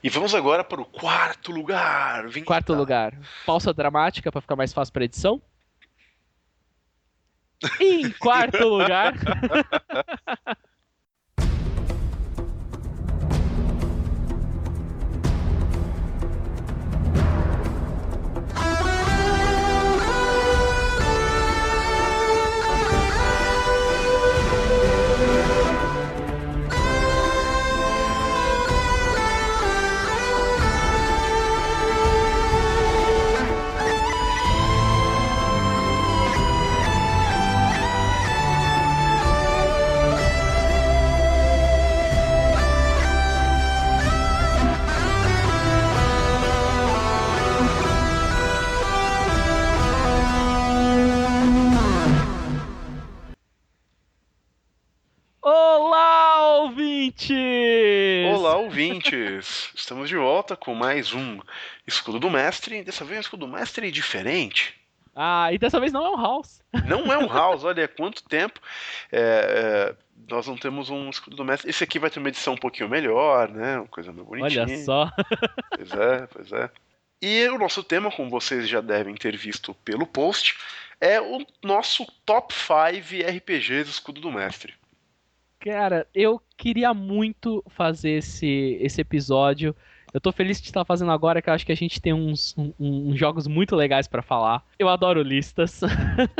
E vamos agora para o quarto lugar. Quarto Vinheta. lugar, pausa dramática pra ficar mais fácil pra edição. Em quarto lugar, olá, ouvintes! Olá, ouvintes! Estamos de volta com mais um Escudo do Mestre. Dessa vez um Escudo do Mestre diferente. Ah, e dessa vez não é um house. Não é um house, olha, há quanto tempo nós não temos um Escudo do Mestre. Esse aqui vai ter uma edição um pouquinho melhor, né? Uma coisa meio Olha bonitinha. só. Pois é, pois é. E o nosso tema, como vocês já devem ter visto pelo post, é o nosso Top 5 RPGs Escudo do Mestre. Cara, eu queria muito fazer esse episódio. Eu tô feliz de estar fazendo agora, que eu acho que a gente tem uns jogos muito legais pra falar. Eu adoro listas.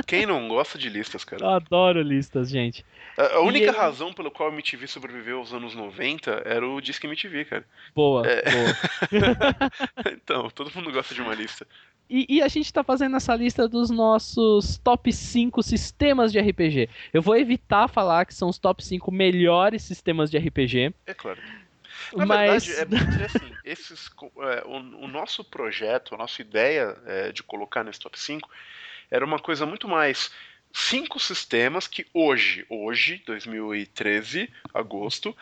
Quem não gosta de listas, cara? Eu adoro listas, gente. A E única aí, razão pela qual a MTV sobreviveu aos anos 90 era o Disque MTV, cara. boa, É. boa. Então, todo mundo gosta de uma lista. E a gente tá fazendo essa lista dos nossos top 5 sistemas de RPG. Eu vou evitar falar que são os top 5 melhores sistemas de RPG, É claro. Na verdade, mas é porque assim, o nosso projeto, a nossa ideia de colocar nesse top 5 era uma coisa muito mais cinco sistemas que hoje, 2013, agosto,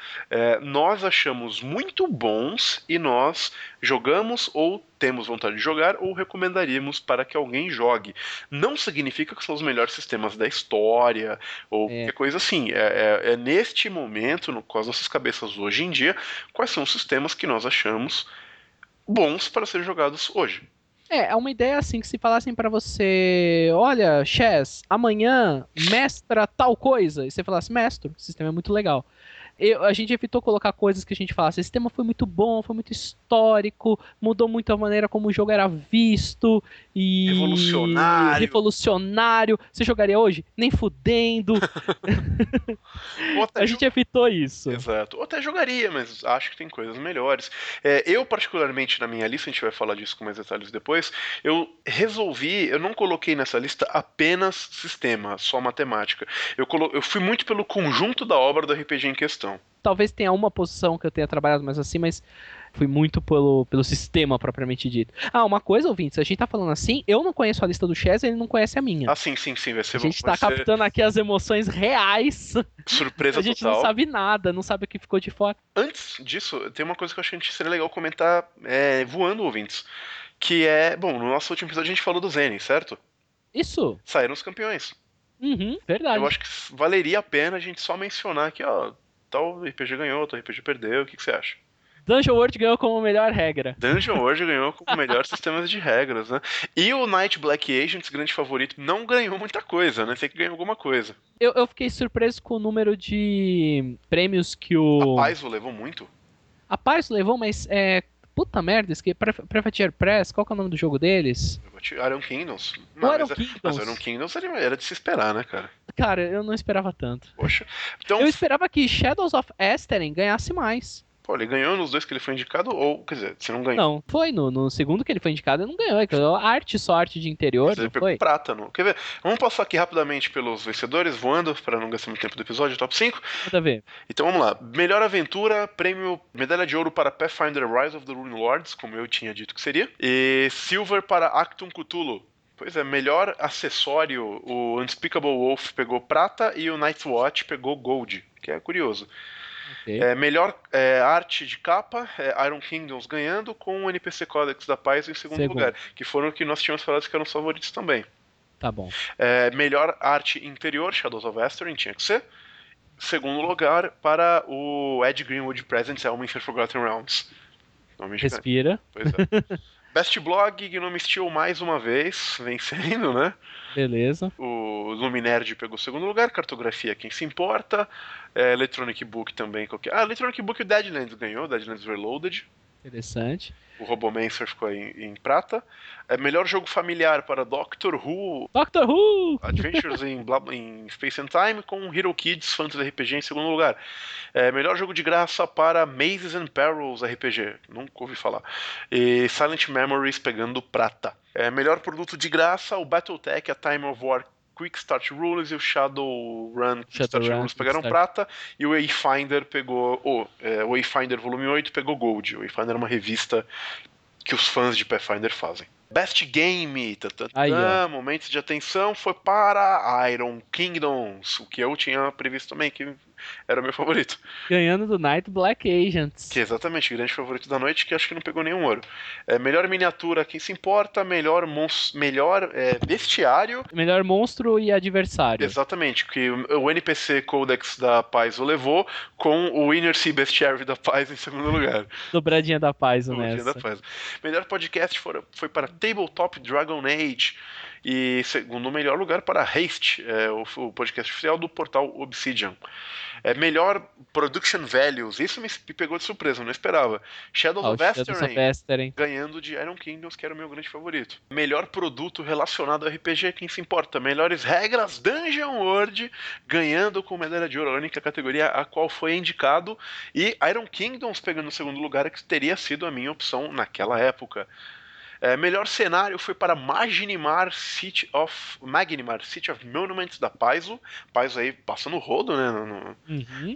nós achamos muito bons e nós jogamos ou temos vontade de jogar ou recomendaríamos para que alguém jogue. Não significa que são os melhores sistemas da história ou qualquer é, coisa assim. É neste momento, com as nossas cabeças hoje em dia, quais são os sistemas que nós achamos bons para ser jogados hoje. é uma ideia assim que se falassem pra você, olha, Chess, amanhã mestra tal coisa, e você falasse, mestro, o sistema é muito legal. A gente evitou colocar coisas que a gente falasse, esse sistema foi muito bom, foi muito histórico, mudou muito a maneira como o jogo era visto e Revolucionário, revolucionário. Você jogaria hoje? Nem fudendo. ou até A gente evitou isso. Exato. Ou até jogaria, mas acho que tem coisas melhores. Eu, particularmente, na minha lista, a gente vai falar disso com mais detalhes depois, eu não coloquei nessa lista apenas sistema, só matemática. Eu fui muito pelo conjunto da obra do RPG em questão. Talvez tenha uma posição que eu tenha trabalhado mais assim, mas fui muito pelo sistema propriamente dito. Ah, uma coisa, ouvintes, a gente tá falando assim, eu não conheço a lista do Chess, ele não conhece a minha. Ah, sim, sim, sim, A gente tá captando aqui as emoções reais. A surpresa gente não total. sabe nada, não sabe o que ficou de fora. Antes disso, tem uma coisa que eu acho que seria legal comentar voando, ouvintes. Bom, no nosso último episódio a gente falou do Zen, certo? Isso. Saíram os campeões. Uhum, Eu acho verdade. que valeria a pena a gente só mencionar que, ó, tal RPG ganhou, tal RPG perdeu, o que você acha? Dungeon World ganhou como melhor regra. Dungeon World ganhou com o melhor sistema de regras, né? E o Night Black Agents, grande favorito, não ganhou muita coisa, né? Sei que ganhou alguma coisa. Eu fiquei surpreso com o número de prêmios que A o. Paizo levou muito. A Paz levou, mas é. Puta merda, esque... Privateer Press, qual que é o nome do jogo deles? Iron Kingdoms. O Não, Iron mas Iron Kingdoms. Kingdoms era de se esperar, né, cara? Cara, eu não esperava tanto. Poxa. Então, Eu esperava que Shadows of Esteren ganhasse mais. pô, ele ganhou nos dois que ele foi indicado, ou, quer dizer, se não ganhou. Não, foi no segundo que ele foi indicado, ele não ganhou. Ele ganhou arte, só arte de interior, Mas ele não pegou foi? prata, não. Quer ver? Vamos passar aqui rapidamente pelos vencedores, voando, para não gastar muito tempo do episódio, top 5. Nada a ver. Então vamos lá. Melhor aventura, prêmio medalha de ouro para Pathfinder Rise of the Rune Lords, como eu tinha dito que seria. E silver para Actum Cthulhu. Pois é, melhor acessório, o Unspeakable Wolf pegou prata e o Night's Watch pegou gold, que é curioso. Ok, Melhor arte de capa, Iron Kingdoms ganhando, com o NPC Codex da Paz em segundo lugar, segundo. que foram o que nós tínhamos falado que eram os favoritos também. Tá bom. Melhor arte interior, Shadows of Esteren, tinha que ser. Segundo lugar para o Ed Greenwood Presents Elminster Forgotten Realms. nome gigante. Respira. Pois é. Best Blog, Gnome Steel mais uma vez, vencendo, né? Beleza. O Luminerd pegou o segundo lugar, Cartografia quem se importa, Electronic Book também. Electronic Book o Deadlands ganhou, Deadlands Reloaded. Interessante. O Robomancer ficou em prata. Melhor jogo familiar para Doctor Who. Doctor Who! Adventures em Space and Time, com Hero Kids Fantasy RPG em segundo lugar. Melhor jogo de graça para Mazes and Perils RPG. Nunca ouvi falar. E Silent Memories pegando prata. Melhor produto de graça, o Battletech, a Time of War Quick Start Rules e o Shadowrun Quick Start Rules pegaram prata, e o Wayfinder pegou o Wayfinder Volume 8 pegou Gold. O Wayfinder é uma revista que os fãs de Pathfinder fazem. Best Game, momentos de atenção, foi para Iron Kingdoms, o que eu tinha previsto também, que era o meu favorito. Ganhando do Night Black Agents. Que é exatamente, o grande favorito da noite, que acho que não pegou nenhum ouro. Melhor miniatura, quem se importa, melhor bestiário. Melhor monstro e adversário. Exatamente, que o NPC Codex da Paizo levou, com o Inner Sea Bestiary da Paizo em segundo lugar. Dobradinha da Paizo nessa. Melhor podcast foi para Tabletop Dragon Age. E segundo melhor lugar para Haste, o podcast oficial do portal Obsidian. Melhor Production Values, isso me pegou de surpresa, não esperava. Shadows of Esteren ganhando de Iron Kingdoms, que era o meu grande favorito. Melhor produto relacionado ao RPG, quem se importa. Melhores regras Dungeon World, ganhando com medalha de ouro, a única categoria a qual foi indicado. E Iron Kingdoms pegando o segundo lugar, que teria sido a minha opção naquela época. Melhor cenário foi para Magnimar City of Monuments da Paizo. Paizo aí passando o rodo, né?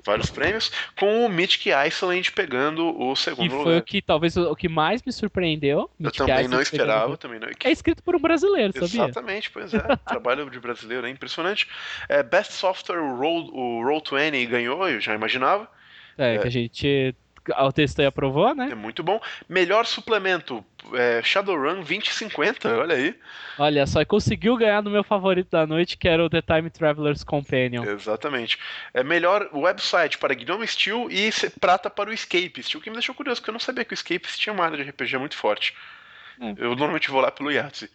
Vários prêmios. Com o Mythic Island pegando o segundo lugar. Que foi talvez o que mais me surpreendeu. Eu também não esperava. É escrito por um brasileiro, sabia? Exatamente, pois é. Trabalho de brasileiro é impressionante. Best Software, o Roll20 ganhou, eu já imaginava. Que a gente... O texto aí aprovou, né? É muito bom. Melhor suplemento, Shadowrun 2050, olha aí. Olha só, conseguiu ganhar do meu favorito da noite, que era o The Time Traveler's Companion. Exatamente. Melhor website para Gnome Steel e prata para o Escapist, o que me deixou curioso, porque eu não sabia que o Escapist tinha uma área de RPG muito forte. Eu normalmente vou lá pelo Yahtzee.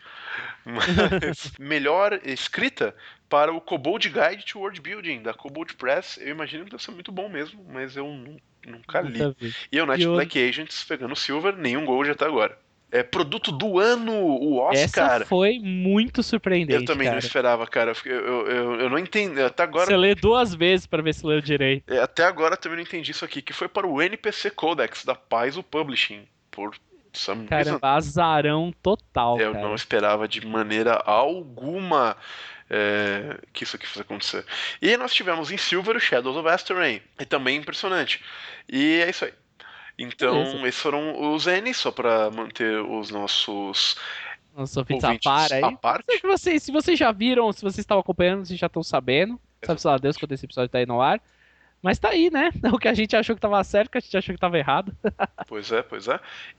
Mas melhor escrita para o Kobold Guide to World Building, da Kobold Press. Eu imagino que deve ser muito bom mesmo, mas eu nunca li. E o Night Black Agents pegando Silver, nenhum Gold até agora. Produto do ano, o Oscar. Essa foi muito surpreendente. Eu também não esperava, cara. Eu não entendi. Até agora. Você lê 2 vezes pra ver se leu direito. Até agora eu também não entendi isso aqui, que foi para o NPC Codex da Paizo Publishing. Caramba, azarão total. Eu não esperava de maneira alguma que isso aqui fosse acontecer. E nós tivemos em Silver o Shadows of Esteren. E também impressionante. E é isso aí. Então, esses foram os N, só para manter os nossos ouvintes a parte. Se vocês já viram, se vocês estavam acompanhando, vocês já estão sabendo. Sabe lá Deus quando esse episódio tá aí no ar. Mas tá aí, né? O que a gente achou que tava certo, o que a gente achou que tava errado. Pois é.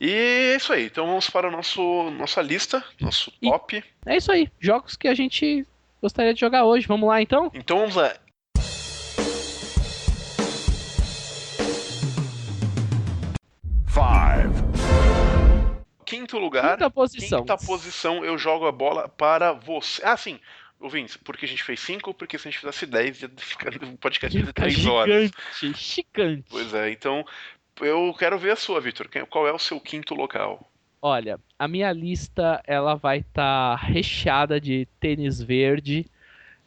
E é isso aí. Então vamos para nossa lista, nosso top. É isso aí. Jogos que a gente gostaria de jogar hoje. Vamos lá, então? Então vamos lá. Quinto lugar. Quinta posição, eu jogo a bola para você. Sim. Ouvintes, porque a gente fez 5, porque se a gente fizesse 10, ia ficar um podcast de 3 horas. Gigante. Pois é, então eu quero ver a sua, Vitor. Qual é o seu quinto local? Olha, a minha lista ela vai estar recheada de tênis verde,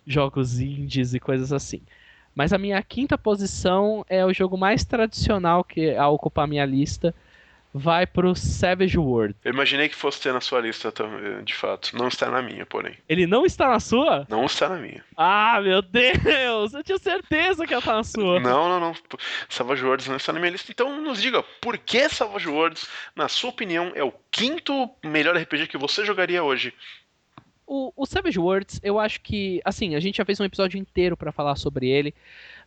jogos indies e coisas assim. Mas a minha quinta posição é o jogo mais tradicional a ocupar a minha lista. Vai pro Savage World. Eu imaginei que fosse ter na sua lista, de fato. Não está na minha, porém. Ele não está na sua? Não está na minha. Ah, meu Deus! Eu tinha certeza que ia estar na sua. Não. Savage Worlds não está na minha lista. Então nos diga, por que Savage Worlds, na sua opinião, é o quinto melhor RPG que você jogaria hoje? O Savage Worlds, eu acho que... Assim, a gente já fez um episódio inteiro pra falar sobre ele.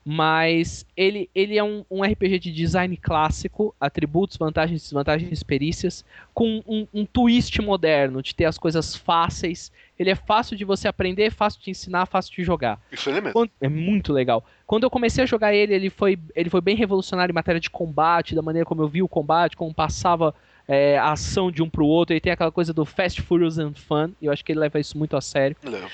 Mas ele é um RPG de design clássico, atributos, vantagens, desvantagens, perícias, com um twist moderno, de ter as coisas fáceis. Ele é fácil de você aprender, fácil de ensinar, fácil de jogar. Isso ele mesmo. É muito legal. Quando eu comecei a jogar ele, ele foi bem revolucionário em matéria de combate, da maneira como eu vi o combate, como passava a ação de um pro outro. Ele tem aquela coisa do Fast, Furious and Fun, e eu acho que ele leva isso muito a sério. Leva.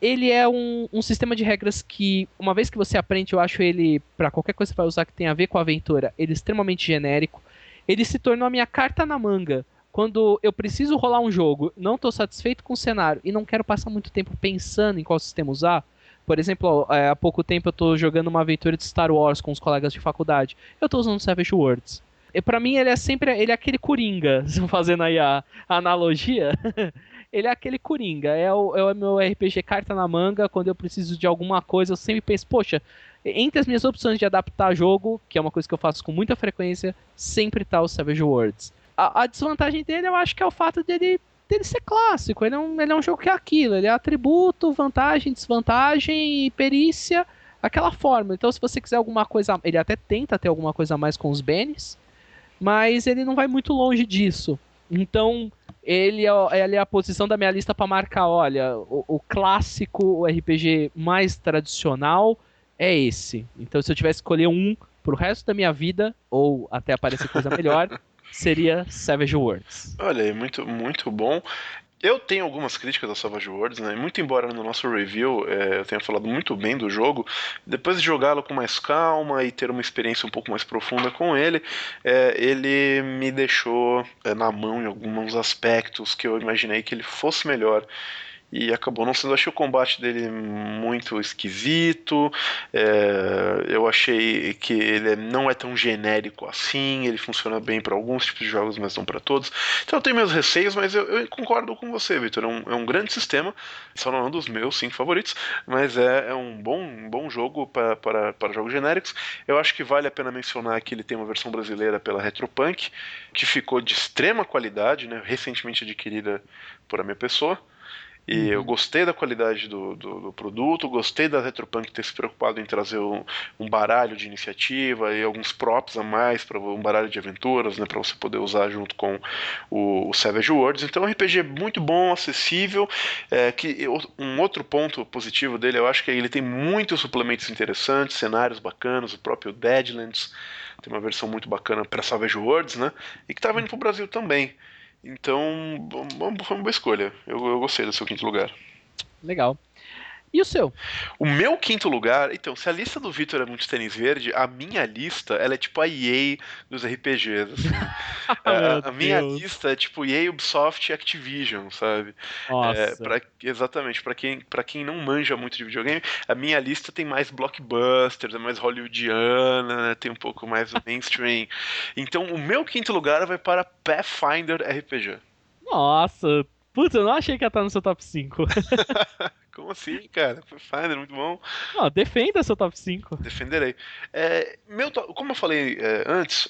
Ele é um sistema de regras que, uma vez que você aprende, eu acho ele, pra qualquer coisa que você vai usar que tenha a ver com a aventura, ele é extremamente genérico. Ele se tornou a minha carta na manga. Quando eu preciso rolar um jogo, não estou satisfeito com o cenário e não quero passar muito tempo pensando em qual sistema usar. Por exemplo, há pouco tempo eu estou jogando uma aventura de Star Wars com os colegas de faculdade. Eu estou usando Savage Worlds. E para mim ele é sempre ele é aquele coringa, fazendo aí a analogia. Ele é aquele coringa, é o meu RPG carta na manga. Quando eu preciso de alguma coisa, eu sempre penso, poxa, entre as minhas opções de adaptar jogo, que é uma coisa que eu faço com muita frequência, sempre tá o Savage Worlds. A desvantagem dele, eu acho que é o fato dele ser clássico. Ele é um jogo que é aquilo, ele é atributo, vantagem, desvantagem e perícia, aquela forma. Então, se você quiser alguma coisa, ele até tenta ter alguma coisa a mais com os Bennies, mas ele não vai muito longe disso. Então, ele é a posição da minha lista para marcar, olha, o clássico, o RPG mais tradicional é esse. Então, se eu tivesse que escolher um pro resto da minha vida, ou até aparecer coisa melhor, seria Savage Worlds. Olha, é muito, muito bom. Eu tenho algumas críticas ao Savage Worlds, né? Muito embora no nosso review eu tenha falado muito bem do jogo, depois de jogá-lo com mais calma e ter uma experiência um pouco mais profunda com ele, ele me deixou na mão em alguns aspectos que eu imaginei que ele fosse melhor. E acabou não sendo. Eu achei o combate dele muito esquisito. Eu achei que ele não é tão genérico assim. Ele funciona bem para alguns tipos de jogos, mas não para todos. Então eu tenho meus receios, mas eu concordo com você, Victor. É um grande sistema. Só não é um dos meus 5 favoritos, mas é um bom jogo para jogos genéricos. Eu acho que vale a pena mencionar que ele tem uma versão brasileira pela Retropunk, que ficou de extrema qualidade, né, recentemente adquirida por a minha pessoa. E eu gostei da qualidade do produto, gostei da Retropunk ter se preocupado em trazer um baralho de iniciativa e alguns props a mais para um baralho de aventuras, né, para você poder usar junto com o Savage Worlds. Então é um RPG muito bom, acessível. Um outro ponto positivo dele, eu acho que ele tem muitos suplementos interessantes, cenários bacanas, o próprio Deadlands tem uma versão muito bacana para Savage Worlds, né, e que está vindo para o Brasil também. Então, foi uma boa escolha. Eu gostei do seu quinto lugar. Legal. E o seu? O meu quinto lugar, então, se a lista do Vitor é muito tênis verde, a minha lista, ela é tipo a EA dos RPGs, assim. Meu A minha Deus. lista é tipo EA, Ubisoft e Activision, sabe? Nossa. Exatamente, pra quem não manja muito de videogame, a minha lista tem mais blockbusters, é mais hollywoodiana, né? Tem um pouco mais do mainstream. Então, o meu quinto lugar vai para Pathfinder RPG. Nossa. Putz, eu não achei que ia estar no seu top 5. Como assim, cara? Pathfinder, muito bom. Não, defenda seu top 5. Defenderei. Como eu falei antes,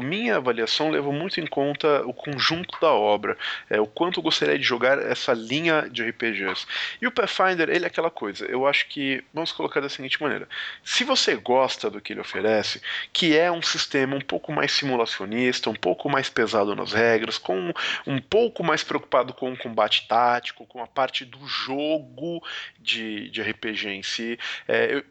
minha avaliação levou muito em conta o conjunto da obra, o quanto eu gostaria de jogar essa linha de RPGs. E o Pathfinder, ele é aquela coisa, eu acho que, vamos colocar da seguinte maneira, se você gosta do que ele oferece, que é um sistema um pouco mais simulacionista, um pouco mais pesado nas regras, um pouco mais preocupado com o combate tático, com a parte do jogo de RPG em si,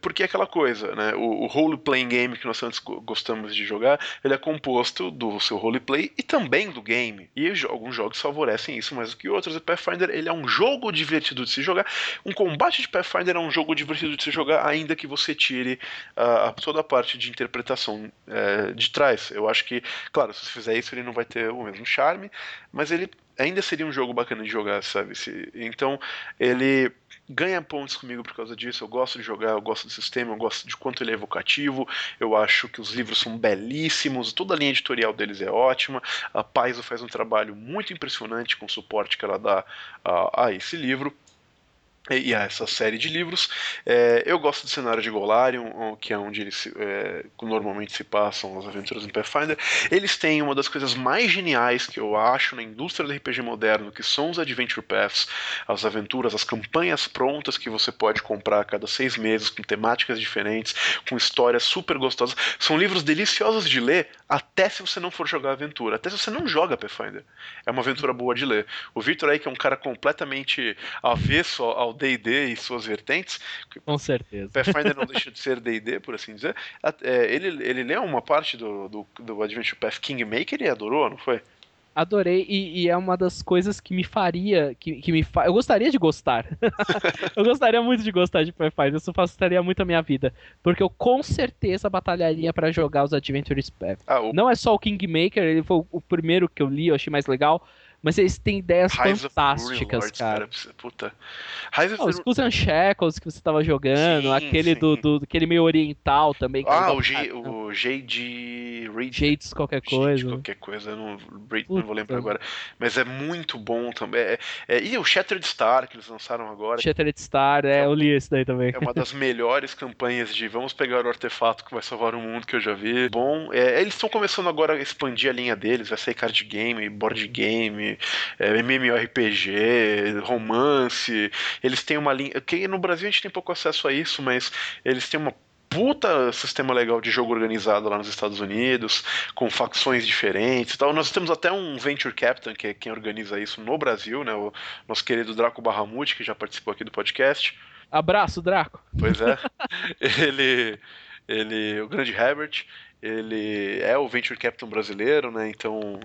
porque é aquela coisa, né? O role-playing game que nós antes gostamos de jogar, ele é composto do seu roleplay e também do game. E alguns jogos favorecem isso mais do que outros. E Pathfinder, ele é um jogo divertido de se jogar. Um combate de Pathfinder é um jogo divertido de se jogar, ainda que você tire toda a parte de interpretação de trás. Eu acho que, claro, se você fizer isso, ele não vai ter o mesmo charme, mas ele ainda seria um jogo bacana de jogar, sabe? Então, ele ganha pontos comigo por causa disso. Eu gosto de jogar, eu gosto do sistema, eu gosto de quanto ele é evocativo. Eu acho que os livros são belíssimos, toda a linha editorial deles é ótima. A Paizo faz um trabalho muito impressionante com o suporte que ela dá a esse livro. E há essa série de livros. Eu gosto do cenário de Golarion, que é onde eles normalmente se passam as aventuras em Pathfinder. Eles têm uma das coisas mais geniais que eu acho na indústria do RPG moderno, que são os Adventure Paths, as aventuras, as campanhas prontas que você pode comprar a cada 6 meses, com temáticas diferentes, com histórias super gostosas. São livros deliciosos de ler, até se você não for jogar aventura, até se você não joga Pathfinder. É uma aventura boa de ler. O Victor aí, que é um cara completamente avesso ao D&D e suas vertentes, Com certeza. Pathfinder não deixa de ser D&D, por assim dizer. Ele leu uma parte do Adventure Path Kingmaker e adorou, não foi? Adorei, e é uma das coisas que me faria. Eu gostaria de gostar. Eu gostaria muito de gostar de Pathfinder, isso facilitaria muito a minha vida. Porque eu com certeza batalharia pra jogar os Adventures Path. O Não é só o Kingmaker, ele foi o primeiro que eu li, eu achei mais legal. Mas eles têm ideias Rise of the Ruin fantásticas, Lords, cara. puta. Rise of Os the... Skulls and Shackles que você tava jogando, Sim, aquele sim. aquele meio oriental também, que é legal. O J.D. Reed. Jades qualquer Gente, coisa. qualquer coisa, eu não vou lembrar Puta. agora. Mas é muito bom também. E o Shattered Star, que eles lançaram agora, Shattered Star, que eu li esse daí também. é uma das melhores campanhas de vamos pegar o artefato que vai salvar o mundo que eu já vi. Bom, eles estão começando agora a expandir a linha deles, vai sair card game, board game, MMORPG, romance. Eles têm uma linha. Que no Brasil a gente tem pouco acesso a isso, mas eles têm uma puta sistema legal de jogo organizado lá nos Estados Unidos, com facções diferentes e tal. Nós temos até um Venture Captain, que é quem organiza isso no Brasil, né? O nosso querido Draco Barramute, que já participou aqui do podcast. Abraço, Draco. Pois é. O grande Herbert, ele é o Venture Capital brasileiro, né? Então,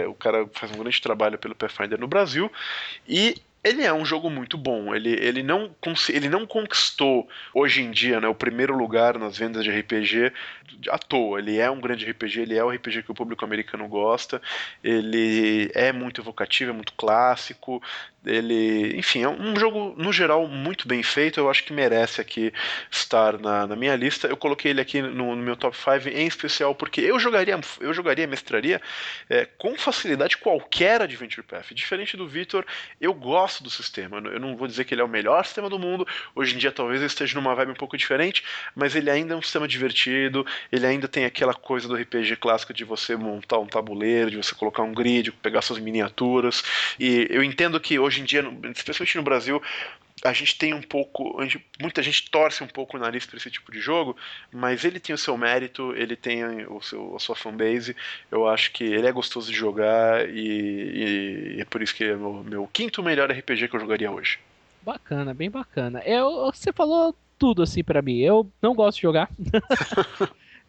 o cara faz um grande trabalho pelo Pathfinder no Brasil. E ele é um jogo muito bom. Ele não conquistou hoje em dia, né, o primeiro lugar nas vendas de RPG à toa. Ele é um grande RPG, ele é o RPG que o público americano gosta. Ele é muito evocativo, é muito clássico. Enfim, é um jogo no geral muito bem feito. Eu acho que merece aqui estar na minha lista. Eu coloquei ele aqui no meu top 5 em especial porque eu jogaria, mestraria com facilidade qualquer Adventure Path. Diferente do Victor, eu gosto do sistema. Eu não vou dizer que ele é o melhor sistema do mundo. Hoje em dia talvez ele esteja numa vibe um pouco diferente, mas ele ainda é um sistema divertido. Ele ainda tem aquela coisa do RPG clássico de você montar um tabuleiro, de você colocar um grid, pegar suas miniaturas. E eu entendo que hoje em dia, especialmente no Brasil, a gente tem um pouco. Muita gente torce um pouco o nariz para esse tipo de jogo, mas ele tem o seu mérito, ele tem a sua fanbase. Eu acho que ele é gostoso de jogar e é por isso que é o meu quinto melhor RPG que eu jogaria hoje. Bacana, bem bacana. Você falou tudo assim pra mim. Eu não gosto de jogar.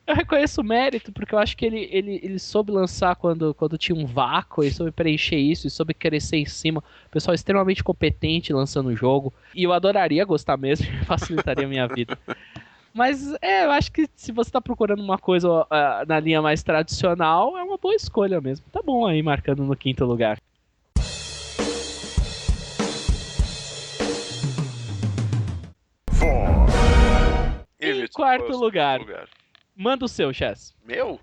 Eu reconheço o mérito, porque eu acho que ele soube lançar quando tinha um vácuo, e soube preencher isso, e soube crescer em cima. O pessoal extremamente competente lançando o jogo. E eu adoraria gostar mesmo, facilitaria a minha vida. Mas eu acho que se você tá procurando uma coisa na linha mais tradicional, é uma boa escolha mesmo. Tá bom aí, marcando no quinto lugar. Em quarto lugar. Manda o seu, Chess. Meu?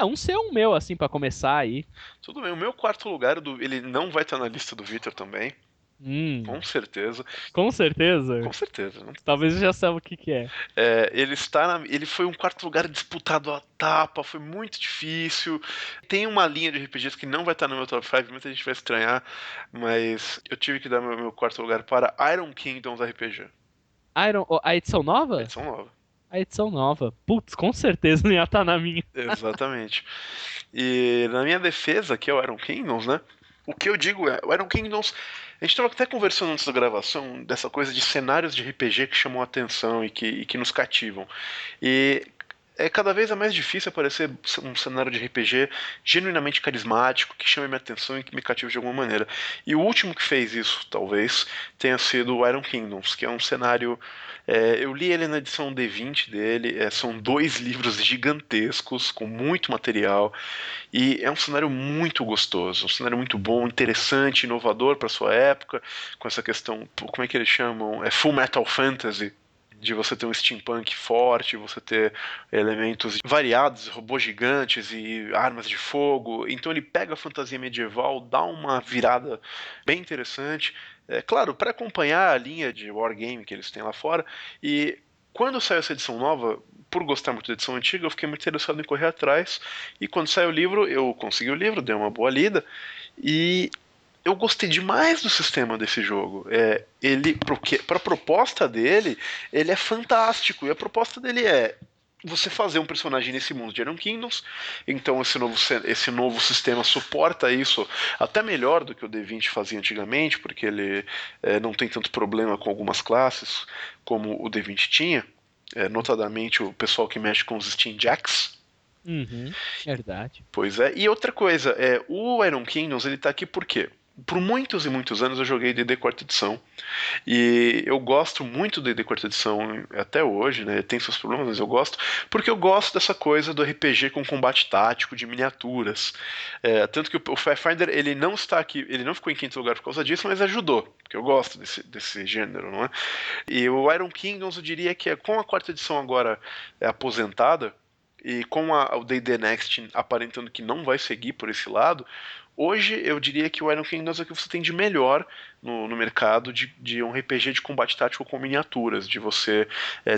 Um seu, um meu, assim, pra começar aí. Tudo bem. O meu quarto lugar, ele não vai estar na lista do Victor também. Com certeza. Com certeza? Com certeza. Talvez eu já saiba o que é. Ele foi um quarto lugar disputado à tapa, foi muito difícil. Tem uma linha de RPGs que não vai estar no meu top 5, muita gente vai estranhar, mas eu tive que dar meu quarto lugar para Iron Kingdoms RPG. A edição nova? A edição nova. A edição nova. Putz, com certeza não ia estar na minha. Exatamente. E na minha defesa, que é o Iron Kingdoms, né? O que eu digo é, o Iron Kingdoms, a gente estava até conversando antes da gravação dessa coisa de cenários de RPG que chamam a atenção e que nos cativam. E cada vez mais difícil aparecer um cenário de RPG genuinamente carismático, que chame minha atenção e que me cative de alguma maneira. E o último que fez isso, talvez, tenha sido o Iron Kingdoms, que é um cenário... eu li ele na edição D20 dele, são 2 livros gigantescos, com muito material, e é um cenário muito gostoso, um cenário muito bom, interessante, inovador para sua época, com essa questão, como é que eles chamam? Full Metal Fantasy. de você ter um steampunk forte, você ter elementos variados, robôs gigantes e armas de fogo. Então ele pega a fantasia medieval, dá uma virada bem interessante. É claro, para acompanhar a linha de wargame que eles têm lá fora. E quando saiu essa edição nova, por gostar muito da edição antiga, eu fiquei muito interessado em correr atrás. E quando saiu o livro, eu consegui o livro, dei uma boa lida. E eu gostei demais do sistema desse jogo. Para a proposta dele, ele é fantástico. E a proposta dele é você fazer um personagem nesse mundo de Iron Kingdoms. Então esse novo sistema suporta isso até melhor do que o D20 fazia antigamente, porque ele não tem tanto problema com algumas classes como o D20 tinha. Notadamente o pessoal que mexe com os Steam Jacks. Verdade. Pois é. E outra coisa, o Iron Kingdoms ele tá aqui por quê? Por muitos e muitos anos eu joguei D&D 4ª edição e eu gosto muito do D&D 4ª edição até hoje, né? Tem seus problemas, mas eu gosto porque eu gosto dessa coisa do RPG com combate tático de miniaturas. Tanto que o Pathfinder ele não está aqui, ele não ficou em quinto lugar por causa disso, mas ajudou, porque eu gosto desse gênero, não é? E o Iron Kingdoms eu diria que com a 4ª edição agora aposentada e com o D&D Next aparentando que não vai seguir por esse lado, hoje eu diria que o Iron Kingdoms é o que você tem de melhor no mercado de um RPG de combate tático com miniaturas, de você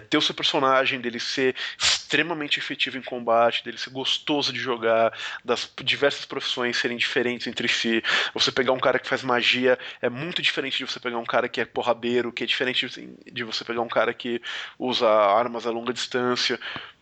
ter o seu personagem, dele ser extremamente efetivo em combate, dele ser gostoso de jogar, das diversas profissões serem diferentes entre si. Você pegar um cara que faz magia é muito diferente de você pegar um cara que é porradeiro, que é diferente de você pegar um cara que usa armas a longa distância.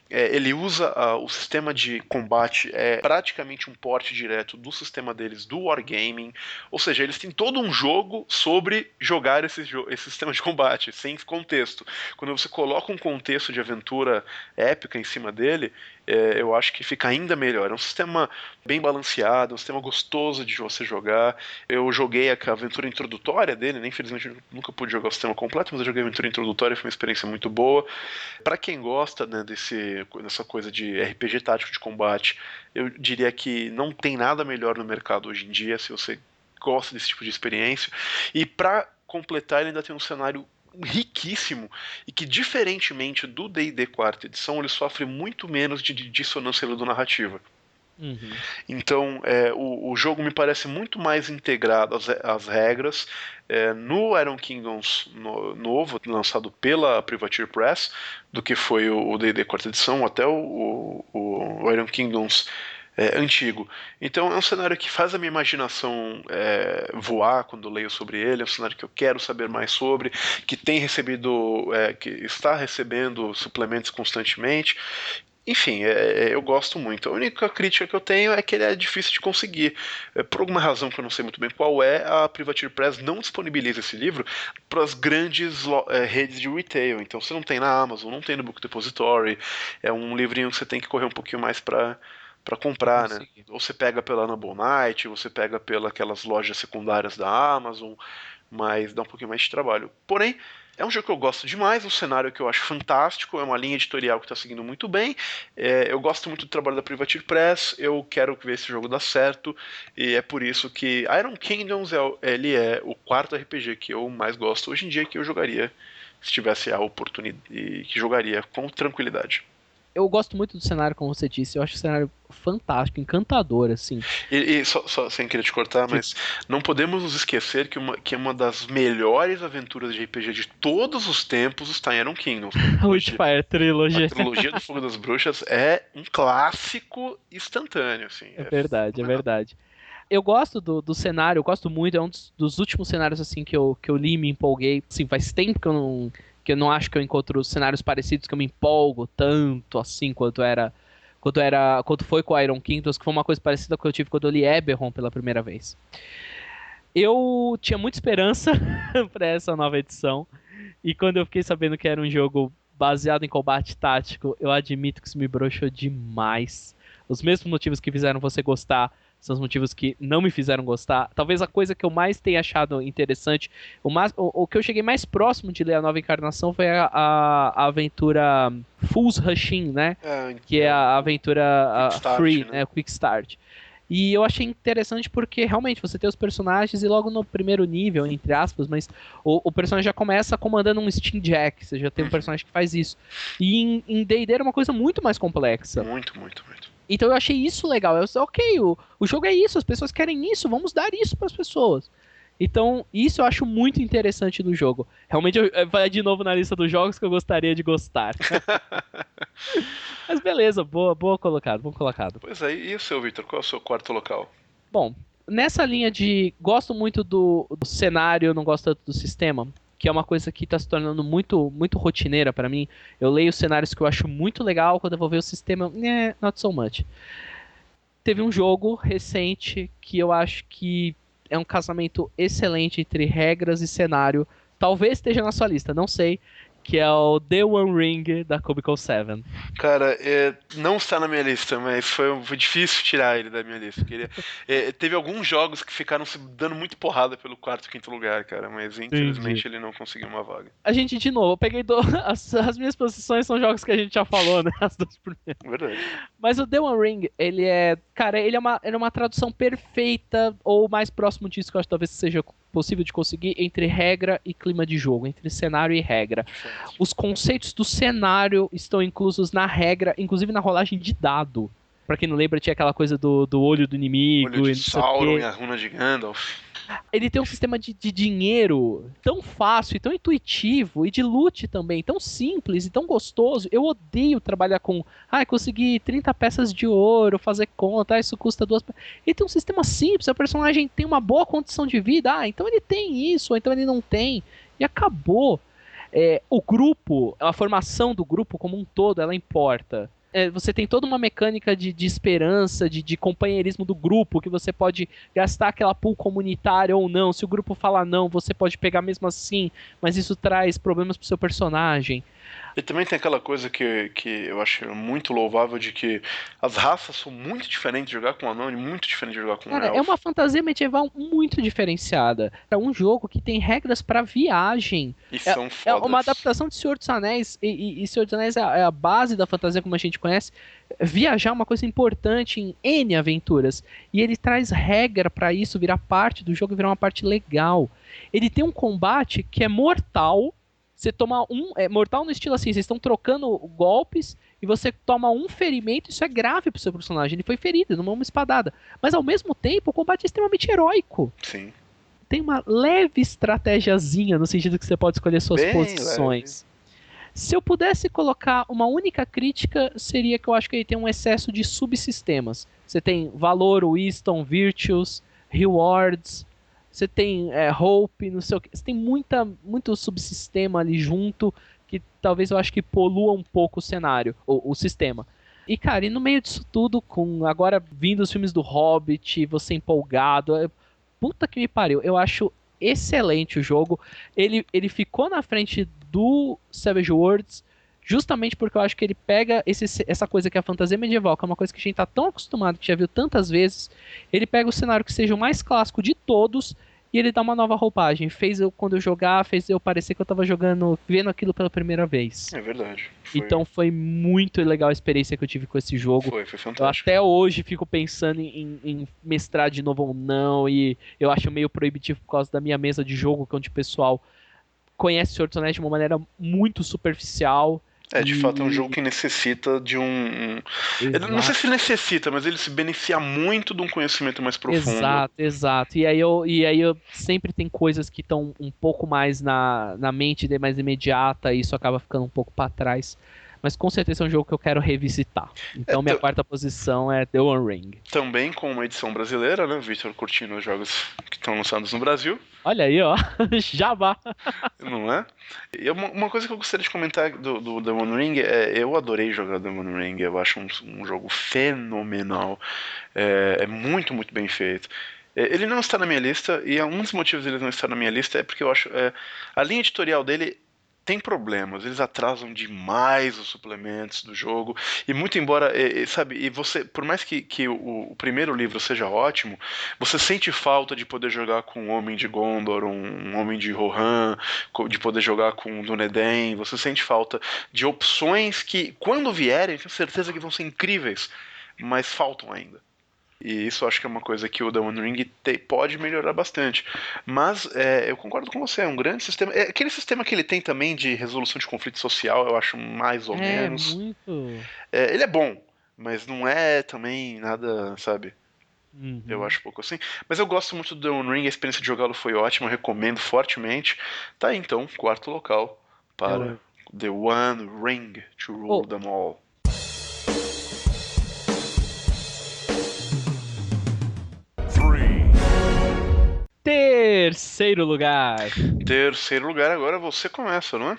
Ele usa o sistema de combate, praticamente um porte direto do sistema deles, do Wargaming, ou seja, eles têm todo um jogo sobre jogar esse sistema de combate, sem contexto. Quando você coloca um contexto de aventura épica em cima dele, eu acho que fica ainda melhor. É um sistema bem balanceado, um sistema gostoso de você jogar. Eu joguei a aventura introdutória dele, né? Infelizmente eu nunca pude jogar o sistema completo, mas eu joguei a aventura introdutória, foi uma experiência muito boa. Para quem gosta, né, dessa coisa de RPG tático de combate, eu diria que não tem nada melhor no mercado hoje em dia, se você gosta desse tipo de experiência. E para completar, ele ainda tem um cenário riquíssimo e que, diferentemente do D&D 4ª edição, ele sofre muito menos de dissonância ludonarrativa. Então o jogo me parece muito mais integrado às regras no Iron Kingdoms novo, lançado pela Privateer Press, do que foi o D&D 4ª edição, até o Iron Kingdoms antigo. Então é um cenário que faz a minha imaginação voar quando leio sobre ele, é um cenário que eu quero saber mais sobre, que tem recebido, que está recebendo suplementos constantemente. Enfim, eu gosto muito. A única crítica que eu tenho é que ele é difícil de conseguir. Por alguma razão que eu não sei muito bem qual a Privateer Press não disponibiliza esse livro para as grandes redes de retail. Então você não tem na Amazon, não tem no Book Depository. É um livrinho que você tem que correr um pouquinho mais para comprar, né? Ou você pega pela Annabelle Knight, você pega pelas aquelas lojas secundárias da Amazon, mas dá um pouquinho mais de trabalho. Porém, é um jogo que eu gosto demais, um cenário que eu acho fantástico, é uma linha editorial que está seguindo muito bem. Eu gosto muito do trabalho da Privateer Press, eu quero ver esse jogo dar certo, e é por isso que Iron Kingdoms ele é o 4º RPG que eu mais gosto hoje em dia, que eu jogaria, se tivesse a oportunidade, que jogaria com tranquilidade. Eu gosto muito do cenário, como você disse. Eu acho o cenário fantástico, encantador, assim. E só sem querer te cortar, mas não podemos nos esquecer que uma das melhores aventuras de RPG de todos os tempos está em Iron Kingdoms. Witchfire Trilogy. A trilogia do Fogo das Bruxas é um clássico instantâneo, assim. É verdade, é verdade. Eu gosto do cenário, eu gosto muito. É um dos últimos cenários, assim, que eu li e me empolguei. Assim, faz tempo que eu não acho que eu encontro cenários parecidos que eu me empolgo tanto assim quanto foi com o Iron Kingdoms, que foi uma coisa parecida com o que eu tive quando eu li Eberron pela primeira vez. Eu tinha muita esperança para essa nova edição, e quando eu fiquei sabendo que era um jogo baseado em combate tático, eu admito que isso me broxou demais. Os mesmos motivos que fizeram você gostar são os motivos que não me fizeram gostar. Talvez a coisa que eu mais tenha achado interessante, o que eu cheguei mais próximo de ler a nova encarnação foi a aventura Fool's Rushing, né? Que é a aventura Free, né? Quick Start. E eu achei interessante porque realmente você tem os personagens e logo no primeiro nível, entre aspas, mas o personagem já começa comandando um Steam Jack, você já tem um Uhum. personagem que faz isso. E em D&D era uma coisa muito mais complexa. Muito, muito, muito. Então eu achei isso legal. Eu disse, ok, o jogo é isso, as pessoas querem isso, vamos dar isso para as pessoas. Então, isso eu acho muito interessante no jogo. Realmente, vai de novo na lista dos jogos que eu gostaria de gostar. Mas beleza, boa, boa colocado, bom colocado. Pois é, e o seu, Victor? Qual é o seu quarto local? Bom, nessa linha de gosto muito do cenário, não gosto tanto do sistema, que é uma coisa que está se tornando muito, muito rotineira para mim. Eu leio cenários que eu acho muito legal, quando eu vou ver o sistema, not so much. Teve um jogo recente que eu acho que é um casamento excelente entre regras e cenário. Talvez esteja na sua lista, não sei. Que é o The One Ring da Cubicle 7. Cara, não está na minha lista, mas foi difícil tirar ele da minha lista. Teve alguns jogos que ficaram se dando muito porrada pelo quarto e quinto lugar, cara, mas Entendi. infelizmente ele não conseguiu uma vaga. A gente, de novo, eu peguei as minhas posições são jogos que a gente já falou, né? As duas primeiras. Verdade. Mas o The One Ring, ele é. Cara, ele é uma tradução perfeita, ou mais próximo disso, que eu acho que talvez seja possível de conseguir, entre regra e clima de jogo, entre cenário e regra. De fato. Os conceitos do cenário estão inclusos na regra, inclusive na rolagem de dado. Pra quem não lembra, tinha aquela coisa do olho do Olho inimigo de e não sei o Sauron e quê. a runa de Gandalf. Ele tem um sistema de dinheiro tão fácil e tão intuitivo, e de loot também, tão simples e tão gostoso. Eu odeio trabalhar com, consegui 30 peças de ouro, fazer conta, isso custa duas. Ele tem um sistema simples, o personagem tem uma boa condição de vida, então ele tem isso, ou então ele não tem, e acabou. O grupo, a formação do grupo como um todo, ela importa. Você tem toda uma mecânica de esperança, de companheirismo do grupo, que você pode gastar aquela pool comunitária ou não. Se o grupo falar não, você pode pegar mesmo assim, mas isso traz problemas pro seu personagem. E também tem aquela coisa que eu acho muito louvável de que as raças são muito diferentes de jogar com um anão e muito diferente de jogar com um Cara, é elfo. uma fantasia medieval muito diferenciada. É um jogo que tem regras para viagem. E É, são é uma fodas. adaptação de Senhor dos Anéis, e Senhor dos Anéis é a base da fantasia como a gente conhece. Viajar é uma coisa importante em N aventuras. E ele traz regra para isso virar parte do jogo e virar uma parte legal. Ele tem um combate que é mortal. Você toma um. É mortal no estilo assim, vocês estão trocando golpes e você toma um ferimento, isso é grave pro seu personagem. Ele foi ferido, não é uma espadada. Mas ao mesmo tempo, o combate é extremamente heróico. Sim. Tem uma leve estratégiazinha, no sentido que você pode escolher suas Bem leve. posições. Se eu pudesse colocar uma única crítica, seria que eu acho que ele tem um excesso de subsistemas. Você tem valor, wisdom, virtues, rewards, você tem hope, não sei o que. Você tem muito subsistema ali junto que talvez eu acho que polua um pouco o cenário, o sistema. E, cara, e no meio disso tudo, com agora vindo os filmes do Hobbit, você empolgado, puta que me pariu, eu acho excelente o jogo. Ele ficou na frente do Savage Worlds justamente porque eu acho que ele pega essa coisa que é a fantasia medieval, que é uma coisa que a gente tá tão acostumado, que já viu tantas vezes, ele pega o cenário que seja o mais clássico de todos e ele dá uma nova roupagem. Quando eu jogar, fez eu parecer que eu tava jogando, vendo aquilo pela primeira vez. É verdade. Então foi muito legal a experiência que eu tive com esse jogo. Foi Eu fantástico. até hoje fico pensando em mestrar de novo ou não, e eu acho meio proibitivo por causa da minha mesa de jogo, onde o pessoal conhece o Senhor dos Anéis de uma maneira muito superficial. De fato, é um jogo E. que necessita de Ele não sei Exato, se necessita, mas ele se beneficia muito de um conhecimento mais profundo. exato, exato. E aí eu sempre tem coisas que estão um pouco mais na mente mais imediata, e isso acaba ficando um pouco para trás. Mas com certeza é um jogo que eu quero revisitar. É, Então minha quarta posição é The One Ring. também com uma edição brasileira, né? Victor curtindo os jogos que estão lançados no Brasil, Olha aí, ó. Jabá. não é? E uma coisa que eu gostaria de comentar do The One Ring eu adorei jogar The One Ring, eu acho um jogo fenomenal. É muito, muito bem feito. Ele não está na minha lista, e um dos motivos dele não estar na minha lista é porque eu acho a linha editorial dele tem problemas, eles atrasam demais os suplementos do jogo, e muito embora, sabe, e você, por mais que o primeiro livro seja ótimo, você sente falta de poder jogar com um Homem de Gondor, um Homem de Rohan, de poder jogar com o Dúnedain, você sente falta de opções que, quando vierem, tenho certeza que vão ser incríveis, mas faltam ainda. E isso eu acho que é uma coisa que o The One Ring pode melhorar bastante. Mas eu concordo com você, é um grande sistema. Aquele sistema que ele tem também de resolução de conflito social, eu acho mais ou É, menos. muito. Ele é bom, mas não é também nada, sabe? Eu Uhum. acho pouco assim. Mas eu gosto muito do The One Ring, a experiência de jogá-lo foi ótima, eu recomendo fortemente. Tá aí então, quarto local É para o. The One Ring to Ô, Rule Them All. terceiro lugar. Terceiro lugar, agora você começa, não é?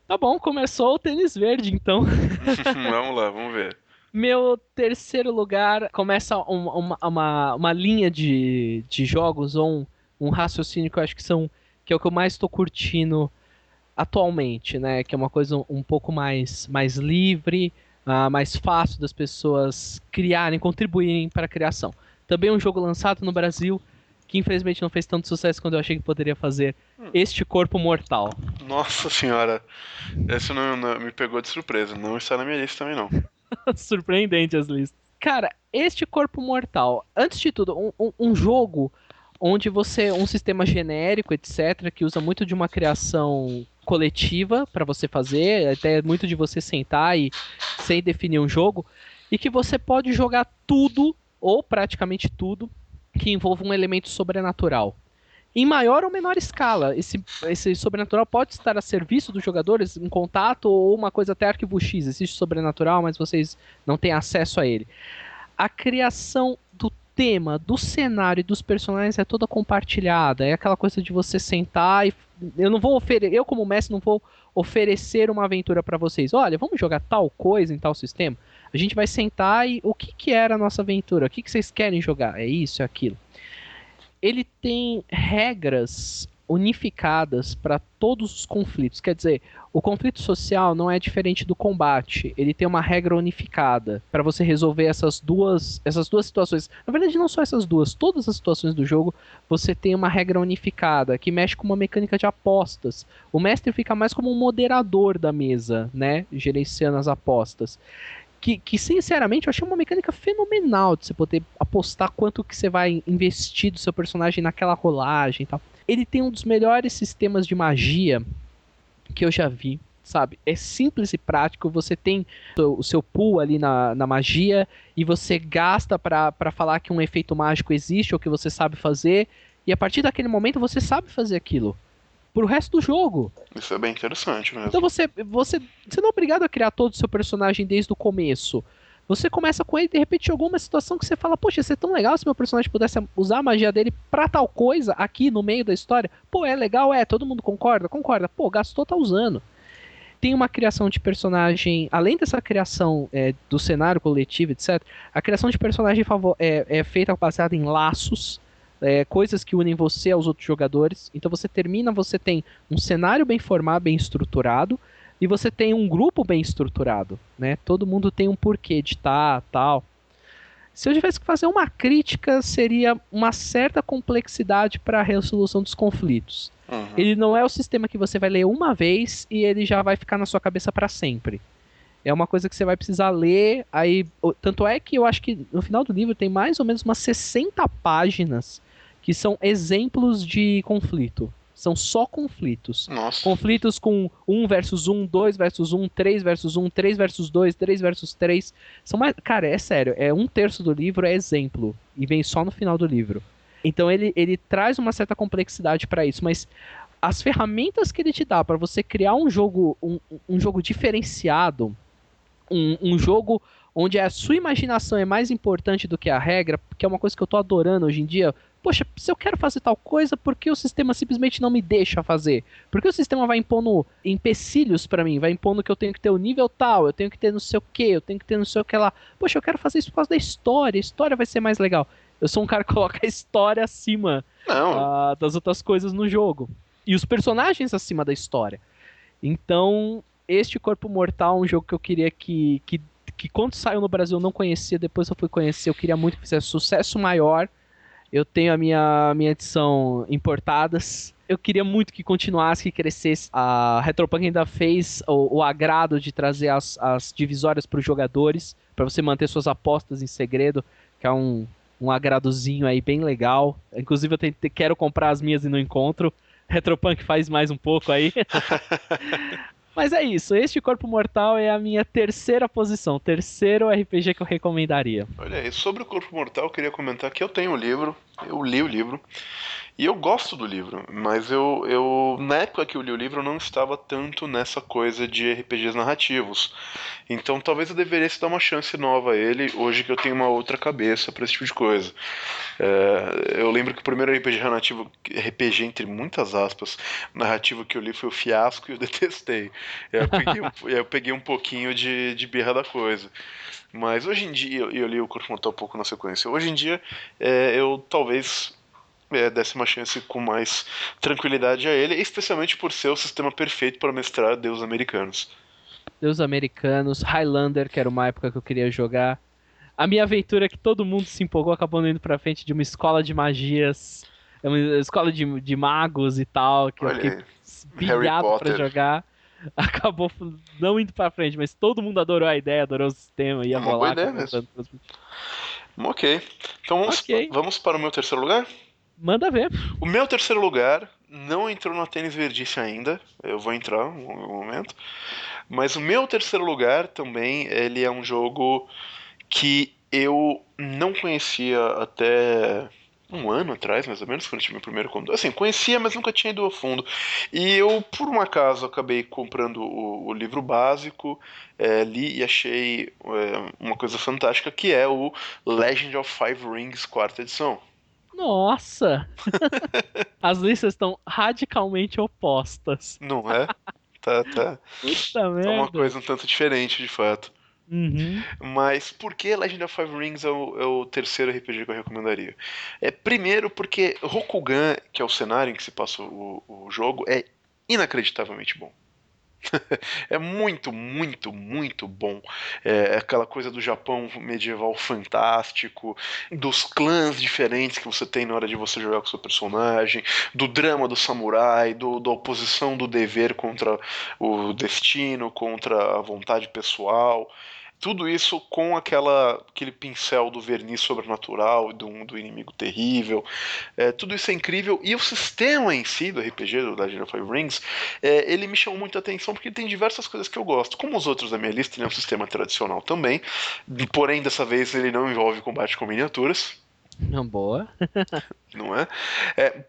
Tá bom, começou o tênis verde, então. Vamos lá, vamos ver. Meu terceiro lugar começa uma linha de jogos ou um raciocínio que eu acho que é o que eu mais estou curtindo atualmente, né? Que é uma coisa um pouco mais livre, mais fácil das pessoas criarem, contribuírem para a criação. Também um jogo lançado no Brasil que infelizmente não fez tanto sucesso quanto eu achei que poderia fazer. Este Corpo Mortal. Nossa senhora, essa não me pegou de surpresa. Não está na minha lista também, não. Surpreendente as listas. Cara, este Corpo Mortal, antes de tudo, um jogo onde você, um sistema genérico, etc., que usa muito de uma criação coletiva para você fazer, até muito de você sentar e sem definir um jogo, e que você pode jogar tudo, ou praticamente tudo, que envolva um elemento sobrenatural. Em maior ou menor escala, esse sobrenatural pode estar a serviço dos jogadores em contato ou uma coisa até arquivo X. Existe sobrenatural, mas vocês não têm acesso a ele. A criação do tema, do cenário e dos personagens é toda compartilhada. É aquela coisa de você sentar e eu não vou oferecer, eu como mestre não vou oferecer uma aventura para vocês. Olha, vamos jogar tal coisa em tal sistema. A gente vai sentar e o que era a nossa aventura? O que vocês querem jogar? É isso, é aquilo. Ele tem regras unificadas para todos os conflitos. Quer dizer, o conflito social não é diferente do combate. Ele tem uma regra unificada para você resolver essas duas situações. Na verdade, não só essas duas, todas as situações do jogo você tem uma regra unificada que mexe com uma mecânica de apostas. O mestre fica mais como um moderador da mesa, né, gerenciando as apostas. Que, sinceramente, eu achei uma mecânica fenomenal de você poder apostar quanto que você vai investir do seu personagem naquela rolagem e tal. Ele tem um dos melhores sistemas de magia que eu já vi, sabe? É simples e prático, você tem o seu pool ali na magia e você gasta pra falar que um efeito mágico existe ou que você sabe fazer, e a partir daquele momento você sabe fazer aquilo pro resto do jogo. Isso é bem interessante Então mesmo. você não é obrigado a criar todo o seu personagem desde o começo. Você começa com ele e de repente chegou uma situação que você fala, poxa, ia ser tão legal se meu personagem pudesse usar a magia dele pra tal coisa aqui no meio da história. Pô, é legal, todo mundo concorda? Concorda. Pô, gastou, tá usando. Tem uma criação de personagem, além dessa criação do cenário coletivo, etc., a criação de personagem é feita baseada em laços, coisas que unem você aos outros jogadores. Então você termina, você tem um cenário bem formado, bem estruturado, e você tem um grupo bem estruturado, né? Todo mundo tem um porquê de estar, tal. Se eu tivesse que fazer uma crítica, seria uma certa complexidade para a resolução dos conflitos. Uhum. Ele não é o sistema que você vai ler uma vez e ele já vai ficar na sua cabeça para sempre. É uma coisa que você vai precisar ler, aí, tanto é que eu acho que no final do livro tem mais ou menos umas 60 páginas que são exemplos de conflito. São só conflitos. Nossa. Conflitos com 1 versus 1, 2 versus 1, 3 versus 1, 3 versus 2, 3 versus 3. São mais. Cara, é sério, um terço do livro é exemplo. E vem só no final do livro. Então ele traz uma certa complexidade para isso, mas as ferramentas que ele te dá para você criar um jogo, um jogo diferenciado, um jogo onde a sua imaginação é mais importante do que a regra, que é uma coisa que eu tô adorando hoje em dia. Poxa, se eu quero fazer tal coisa, por que o sistema simplesmente não me deixa fazer? Por que o sistema vai impondo empecilhos pra mim? Vai impondo que eu tenho que ter o nível tal, eu tenho que ter não sei o que, eu tenho que ter não sei o que lá. Poxa, eu quero fazer isso por causa da história, a história vai ser mais legal. Eu sou um cara que coloca a história acima Não, das outras coisas no jogo. E os personagens acima da história. Então, este Corpo Mortal é um jogo que eu queria que quando saiu no Brasil eu não conhecia, depois eu fui conhecer, eu queria muito que fizesse sucesso maior. Eu tenho a minha edição importadas. Eu queria muito que continuasse, que crescesse. A Retropunk ainda fez o agrado de trazer as divisórias para os jogadores, para você manter suas apostas em segredo, que é um agradozinho aí bem legal. Inclusive eu quero comprar as minhas e não encontro. Retropunk faz mais um pouco aí. Mas é isso, este Corpo Mortal é a minha terceira posição, terceiro RPG que eu recomendaria. Olha aí, sobre o Corpo Mortal, eu queria comentar que eu tenho o livro, eu li o livro, e eu gosto do livro, mas na época que eu li o livro, eu não estava tanto nessa coisa de RPGs narrativos. Então talvez eu deveria dar uma chance nova a ele, hoje que eu tenho uma outra cabeça para esse tipo de coisa. Eu lembro que o primeiro RPG narrativo, RPG entre muitas aspas, narrativo que eu li foi o Fiasco e eu detestei. Eu peguei um pouquinho de birra da coisa. Mas hoje em dia, eu li o Corpo Mortal um pouco na sequência. Hoje em dia, eu talvez desse uma chance com mais tranquilidade a ele, especialmente por ser o sistema perfeito para mestrar deuses americanos. Deus Americanos, Highlander, que era uma época que eu queria jogar. A minha aventura que todo mundo se empolgou acabou não indo pra frente de uma escola de magias, uma escola de magos e tal, que eu Olha fiquei aí, Harry pilhado pra Potter, jogar. Acabou não indo pra frente, mas todo mundo adorou a ideia, adorou o sistema, ia uma boa rolar, ideia acabou mesmo. dando pros- Ok, então Ok, vamos para o meu terceiro lugar? manda ver. O meu terceiro lugar não entrou na Tênis Verdice ainda, eu vou entrar em algum momento. Mas o meu terceiro lugar também, ele é um jogo que eu não conhecia até um ano atrás, mais ou menos, quando eu tive meu primeiro contato. Assim, conhecia, mas nunca tinha ido a fundo. E eu, por um acaso, acabei comprando o livro básico, li e achei uma coisa fantástica, que é o Legend of Five Rings, quarta edição. Nossa, as listas estão radicalmente opostas. Não é? Tá, Puta tá uma merda. coisa um tanto diferente, de fato. Uhum. Mas por que Legend of Five Rings é o terceiro RPG que eu recomendaria? Primeiro porque Rokugan, que é o cenário em que se passa o jogo, é inacreditavelmente bom. É muito, muito, muito bom. É aquela coisa do Japão medieval fantástico, dos clãs diferentes que você tem na hora de você jogar com o seu personagem, do drama do samurai, da oposição do dever contra o destino, contra a vontade pessoal. Tudo isso com aquele pincel do verniz sobrenatural, do inimigo terrível. Tudo isso é incrível. E o sistema em si do RPG, do Legend of Five Rings, ele me chamou muita atenção porque ele tem diversas coisas que eu gosto. Como os outros da minha lista, ele é um sistema tradicional também. Porém, dessa vez ele não envolve combate com miniaturas. Boa. Não é?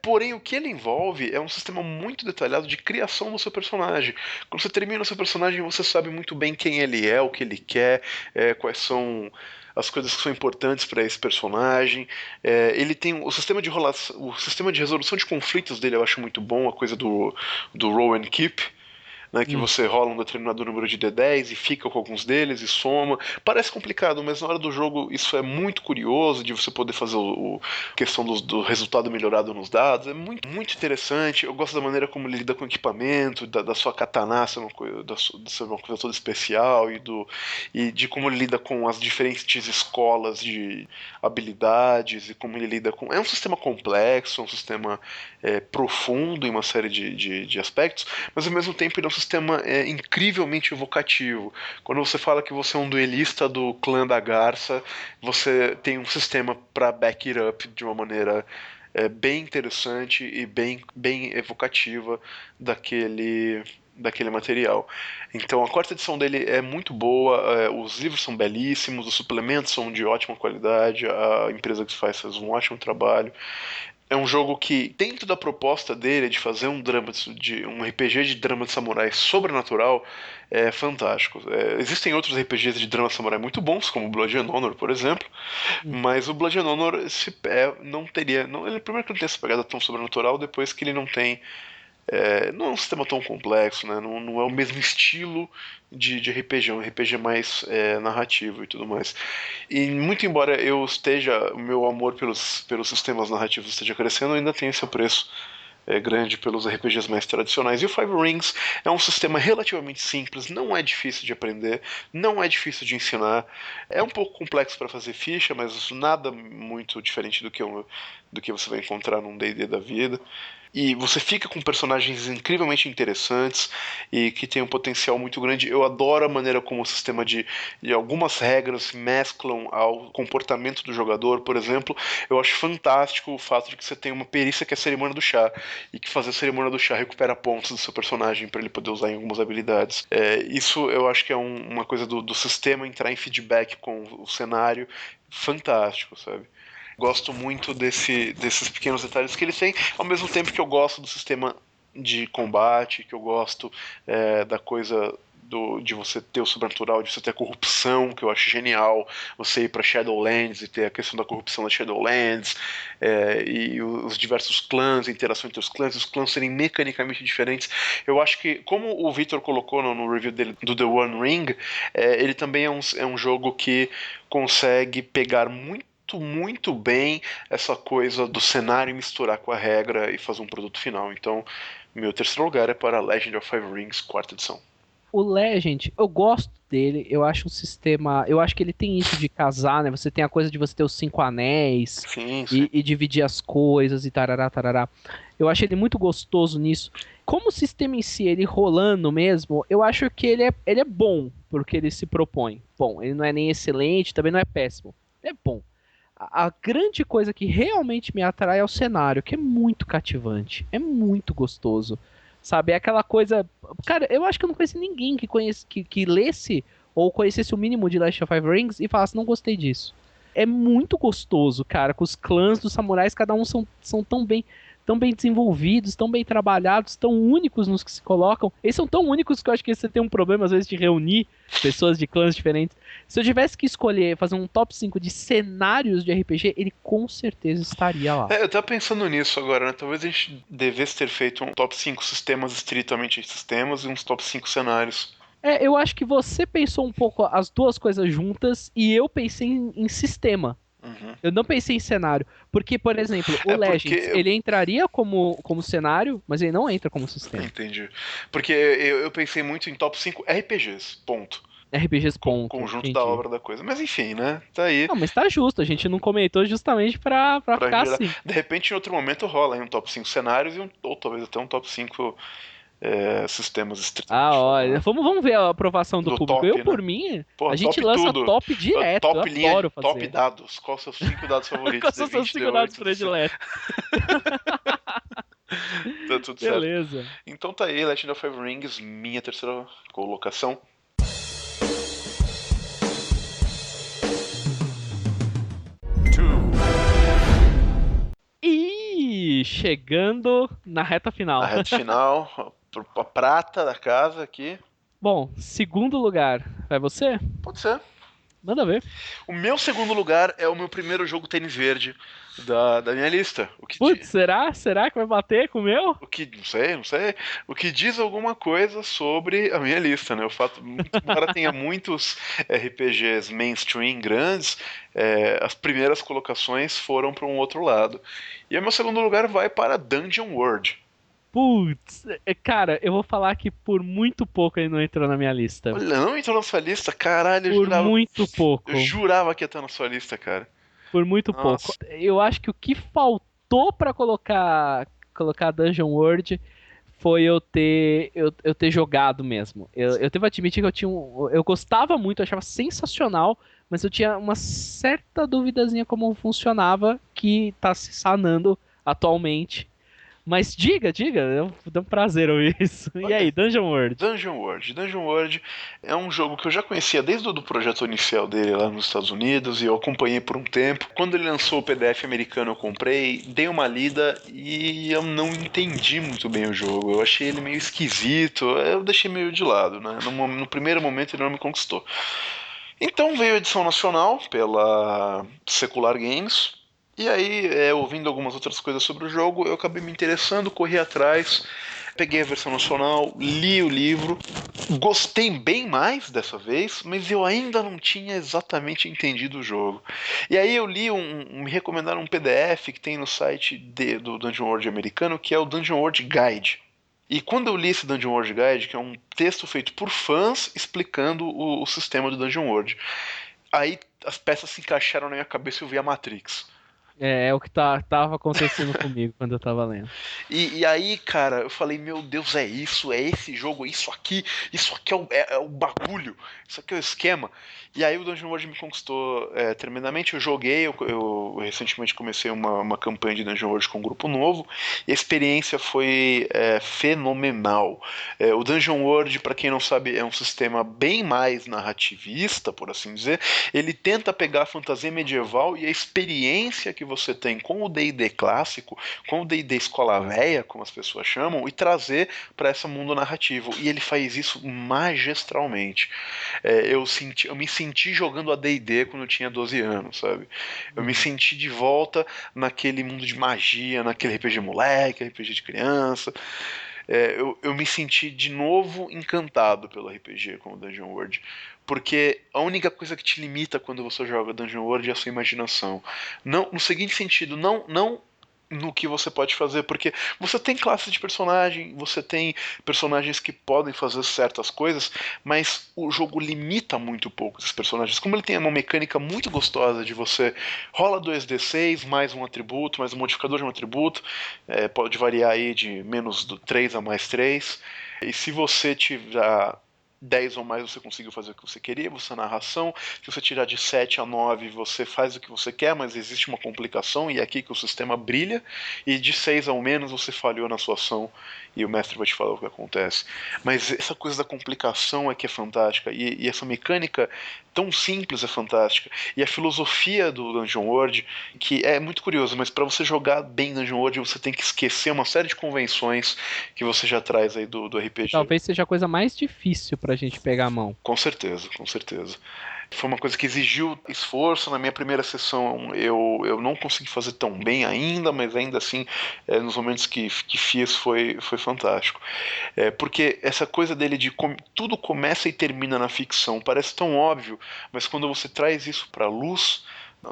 Porém, o que ele envolve é um sistema muito detalhado de criação do seu personagem. Quando você termina o seu personagem, você sabe muito bem quem ele é, o que ele quer, quais são as coisas que são importantes para esse personagem. Ele tem o sistema de resolução de conflitos dele eu acho muito bom, a coisa do roll and keep, né, que Hum. você rola um determinado número de D10 e fica com alguns deles e soma. Parece complicado, mas na hora do jogo isso é muito curioso, de você poder fazer a questão do resultado melhorado nos dados. É muito, muito interessante. Eu gosto da maneira como ele lida com o equipamento, da sua katana ser ser uma coisa toda especial, e de como ele lida com as diferentes escolas de habilidades, e como ele lida com. É um sistema complexo, um sistema profundo em uma série de aspectos, mas ao mesmo tempo ele é um sistema incrivelmente evocativo. Quando você fala que você é um duelista do clã da Garça, você tem um sistema para back it up de uma maneira bem interessante e bem evocativa daquele material. Então a quarta edição dele é muito boa, os livros são belíssimos, os suplementos são de ótima qualidade, a empresa que faz um ótimo trabalho. É um jogo que, dentro da proposta dele de fazer um RPG de drama de samurai sobrenatural, é fantástico. Existem outros RPGs de drama de samurai muito bons, como Blood and Honor, por exemplo, Hum. mas o Blood and Honor não teria. Não, ele primeiro que não tem essa pegada tão sobrenatural, depois que ele não tem não é um sistema tão complexo, né? Não é o mesmo estilo de RPG, é um RPG mais narrativo e tudo mais. E muito embora o meu amor pelos sistemas narrativos esteja crescendo, eu ainda tenho esse apreço grande pelos RPGs mais tradicionais. E o Five Rings é um sistema relativamente simples, não é difícil de aprender, não é difícil de ensinar. É um pouco complexo para fazer ficha, mas nada muito diferente do que você vai encontrar num D&D da vida. E você fica com personagens incrivelmente interessantes e que tem um potencial muito grande. Eu adoro a maneira como o sistema de algumas regras mesclam ao comportamento do jogador. Por exemplo, eu acho fantástico o fato de que você tem uma perícia que é a cerimônia do chá, e que fazer a cerimônia do chá recupera pontos do seu personagem para ele poder usar em algumas habilidades. Isso eu acho que é uma coisa do sistema entrar em feedback com o cenário fantástico, sabe? Gosto muito desses pequenos detalhes que eles têm, ao mesmo tempo que eu gosto do sistema de combate, que eu gosto da coisa de você ter o sobrenatural, de você ter a corrupção, que eu acho genial, você ir para Shadowlands e ter a questão da corrupção da Shadowlands, e os diversos clãs, a interação entre os clãs serem mecanicamente diferentes. Eu acho que, como o Victor colocou no review dele do The One Ring, ele também é um jogo que consegue pegar muito bem essa coisa do cenário misturar com a regra e fazer um produto final. Então, meu terceiro lugar é para Legend of Five Rings, quarta edição. O Legend, eu gosto dele, eu acho um sistema. Eu acho que ele tem isso de casar, né? Você tem a coisa de você ter os 5 anéis Sim. E dividir as coisas e tarará, tarará. Eu acho ele muito gostoso nisso. Como o sistema em si, ele rolando mesmo, eu acho que ele é bom, porque ele se propõe. Bom, ele não é nem excelente, também não é péssimo. Ele é bom. A grande coisa que realmente me atrai é o cenário, que é muito cativante, é muito gostoso. Sabe, é aquela coisa. Cara, eu acho que eu não conheci ninguém que lesse ou conhecesse o mínimo de Last of Five Rings e falasse, não gostei disso. É muito gostoso, cara, com os clãs dos samurais, cada um são tão bem desenvolvidos, tão bem trabalhados, tão únicos nos que se colocam. Eles são tão únicos que eu acho que você tem um problema, às vezes, de reunir pessoas de clãs diferentes. Se eu tivesse que escolher, fazer um top 5 de cenários de RPG, ele com certeza estaria lá. Eu tava pensando nisso agora, né? Talvez a gente devesse ter feito um top 5 sistemas estritamente sistemas e uns top 5 cenários. Eu acho que você pensou um pouco as duas coisas juntas e eu pensei em sistema. Uhum. Eu não pensei em cenário. Porque, por exemplo, o Legends, ele entraria como cenário, mas ele não entra como sistema. Entendi. Porque eu pensei muito em top 5 RPGs, ponto. RPGs, ponto. Conjunto entendi. da obra da coisa. Mas enfim, né? Tá aí. Não, mas tá justo. A gente não comentou justamente pra ficar gerar. assim. De repente, em outro momento, rola aí um top 5 cenários ou talvez até um top 5 sistemas estritamente. Olha, vamos ver a aprovação do público. Top, eu, por mim, Porra, a gente lança tudo. top direto. Top eu linha, adoro fazer. top dados. Quais são os seus 5 dados favoritos? Quais são os seus 5 dados prediletos? Tá tudo Beleza. certo. Então tá aí, Legend of Five Rings, minha terceira colocação. E chegando na reta final. A reta final, a prata da casa aqui. Bom, segundo lugar, vai você? Pode ser. Manda ver. O meu segundo lugar é o meu primeiro jogo tênis verde da minha lista. Putz, será? Será que vai bater com o meu? Não sei. O que diz alguma coisa sobre a minha lista, né? O fato, embora tenha muitos RPGs mainstream grandes, as primeiras colocações foram para um outro lado. E o meu segundo lugar vai para Dungeon World. Putz, cara, eu vou falar que por muito pouco ele não entrou na minha lista. Olha, não entrou na sua lista? Caralho, por muito pouco. Eu jurava que ia estar na sua lista, cara. Por muito pouco. Eu acho que o que faltou pra colocar Dungeon World foi eu ter jogado mesmo. Eu devo admitir que eu gostava muito, eu achava sensacional, mas eu tinha uma certa duvidazinha como funcionava, que tá se sanando atualmente. Mas diga, dá um prazer ouvir isso. E aí, Dungeon World? Dungeon World é um jogo que eu já conhecia desde o projeto inicial dele lá nos Estados Unidos e eu acompanhei por um tempo. Quando ele lançou o PDF americano eu comprei, dei uma lida e eu não entendi muito bem o jogo. Eu achei ele meio esquisito, eu deixei meio de lado, né? No primeiro momento ele não me conquistou. Então veio a edição nacional pela Secular Games. E aí, ouvindo algumas outras coisas sobre o jogo, eu acabei me interessando, corri atrás, peguei a versão nacional, li o livro, gostei bem mais dessa vez, mas eu ainda não tinha exatamente entendido o jogo. E aí eu li me recomendaram um PDF que tem no site do Dungeon World americano, que é o Dungeon World Guide. E quando eu li esse Dungeon World Guide, que é um texto feito por fãs explicando o sistema do Dungeon World, aí as peças se encaixaram na minha cabeça e eu vi a Matrix. É o que tava acontecendo comigo quando eu tava lendo. E aí, cara, eu falei, meu Deus, é isso, é esse jogo, é isso aqui é o bagulho, isso aqui é o esquema. E aí o Dungeon World me conquistou tremendamente. Eu joguei, eu recentemente comecei uma campanha de Dungeon World com um grupo novo, e a experiência foi fenomenal. O Dungeon World, para quem não sabe, é um sistema bem mais narrativista, por assim dizer. Ele tenta pegar a fantasia medieval e a experiência que você tem com o D&D clássico, com o D&D escola véia, como as pessoas chamam, e trazer para esse mundo narrativo. E ele faz isso magistralmente. Eu me senti jogando a D&D quando eu tinha 12 anos, sabe? Eu me Uhum. senti de volta naquele mundo de magia, naquele RPG moleque, RPG de criança. Eu me senti de novo encantado pelo RPG como Dungeon World. Porque a única coisa que te limita quando você joga Dungeon World é a sua imaginação. Não, no seguinte sentido, não no que você pode fazer, porque você tem classes de personagem, você tem personagens que podem fazer certas coisas, mas o jogo limita muito pouco esses personagens. Como ele tem uma mecânica muito gostosa de você rola 2d6 mais um atributo, mais um modificador de um atributo, pode variar aí de menos do 3 a mais 3. E se você tiver 10 ou mais, você conseguiu fazer o que você queria, você narração. Se você tirar de 7 a 9, você faz o que você quer, mas existe uma complicação e é aqui que o sistema brilha. E de 6 ao menos, você falhou na sua ação e o mestre vai te falar o que acontece. Mas essa coisa da complicação é que é fantástica, e essa mecânica tão simples é fantástica. E a filosofia do Dungeon World, que é muito curioso, mas para você jogar bem Dungeon World, você tem que esquecer uma série de convenções que você já traz aí do Que RPG. talvez seja a coisa mais difícil pra gente pegar a mão. Com certeza, com certeza. Foi uma coisa que exigiu esforço. Na minha primeira sessão eu não consegui fazer tão bem ainda, mas ainda assim, nos momentos que fiz foi fantástico. Porque essa coisa dele de tudo começa e termina na ficção parece tão óbvio, mas quando você traz isso para a luz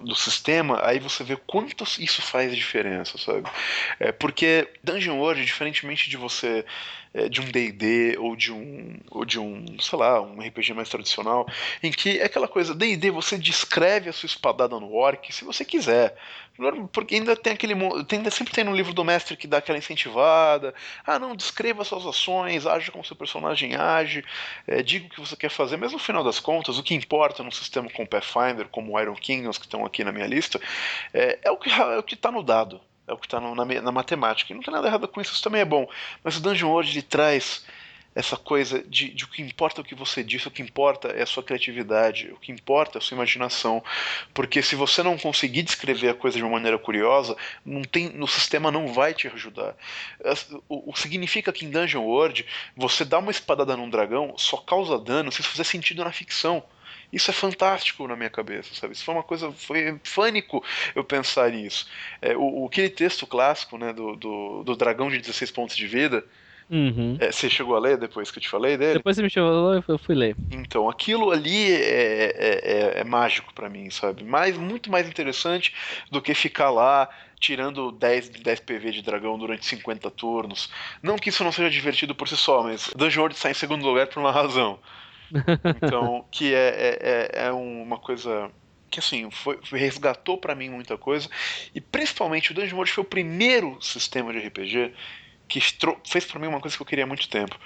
do sistema, aí você vê quanto isso faz diferença, sabe? Porque Dungeon World, diferentemente de você de um D&D ou de um, sei lá, um RPG mais tradicional, em que é aquela coisa, D&D você descreve a sua espadada no orc se você quiser. Porque ainda tem aquele. Sempre tem no livro do mestre que dá aquela incentivada. Ah, não, descreva suas ações, age como seu personagem age, diga o que você quer fazer. Mas no final das contas, o que importa num sistema como Pathfinder, como o Iron Kingdoms, que estão aqui na minha lista, é o que está no dado. É o que está na matemática. E não tem nada errado com isso, isso também é bom. Mas o Dungeon World ele traz essa coisa de o que importa é o que você disse, o que importa é a sua criatividade, o que importa é a sua imaginação. Porque se você não conseguir descrever a coisa de uma maneira curiosa, no sistema não vai te ajudar. O significa que em Dungeon World, você dá uma espadada num dragão só causa dano se isso fizer sentido na ficção. Isso é fantástico na minha cabeça, sabe? Isso foi uma coisa, foi fânico eu pensar nisso. Aquele texto clássico, né, do dragão de 16 pontos de vida, Uhum. você chegou a ler depois que eu te falei dele? Depois você me chamou, eu fui ler. Então, aquilo ali é mágico pra mim, sabe? Muito mais interessante do que ficar lá tirando 10 PV de dragão durante 50 turnos. Não que isso não seja divertido por si só, mas Dungeon World está em segundo lugar por uma razão. Então, que é uma coisa que assim resgatou pra mim muita coisa, e principalmente o Dungeon World foi o primeiro sistema de RPG que fez pra mim uma coisa que eu queria há muito tempo.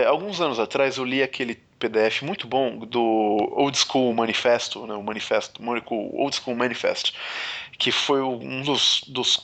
Alguns anos atrás eu li aquele PDF muito bom do Old School Manifesto, né, o Old School Manifest, que foi um dos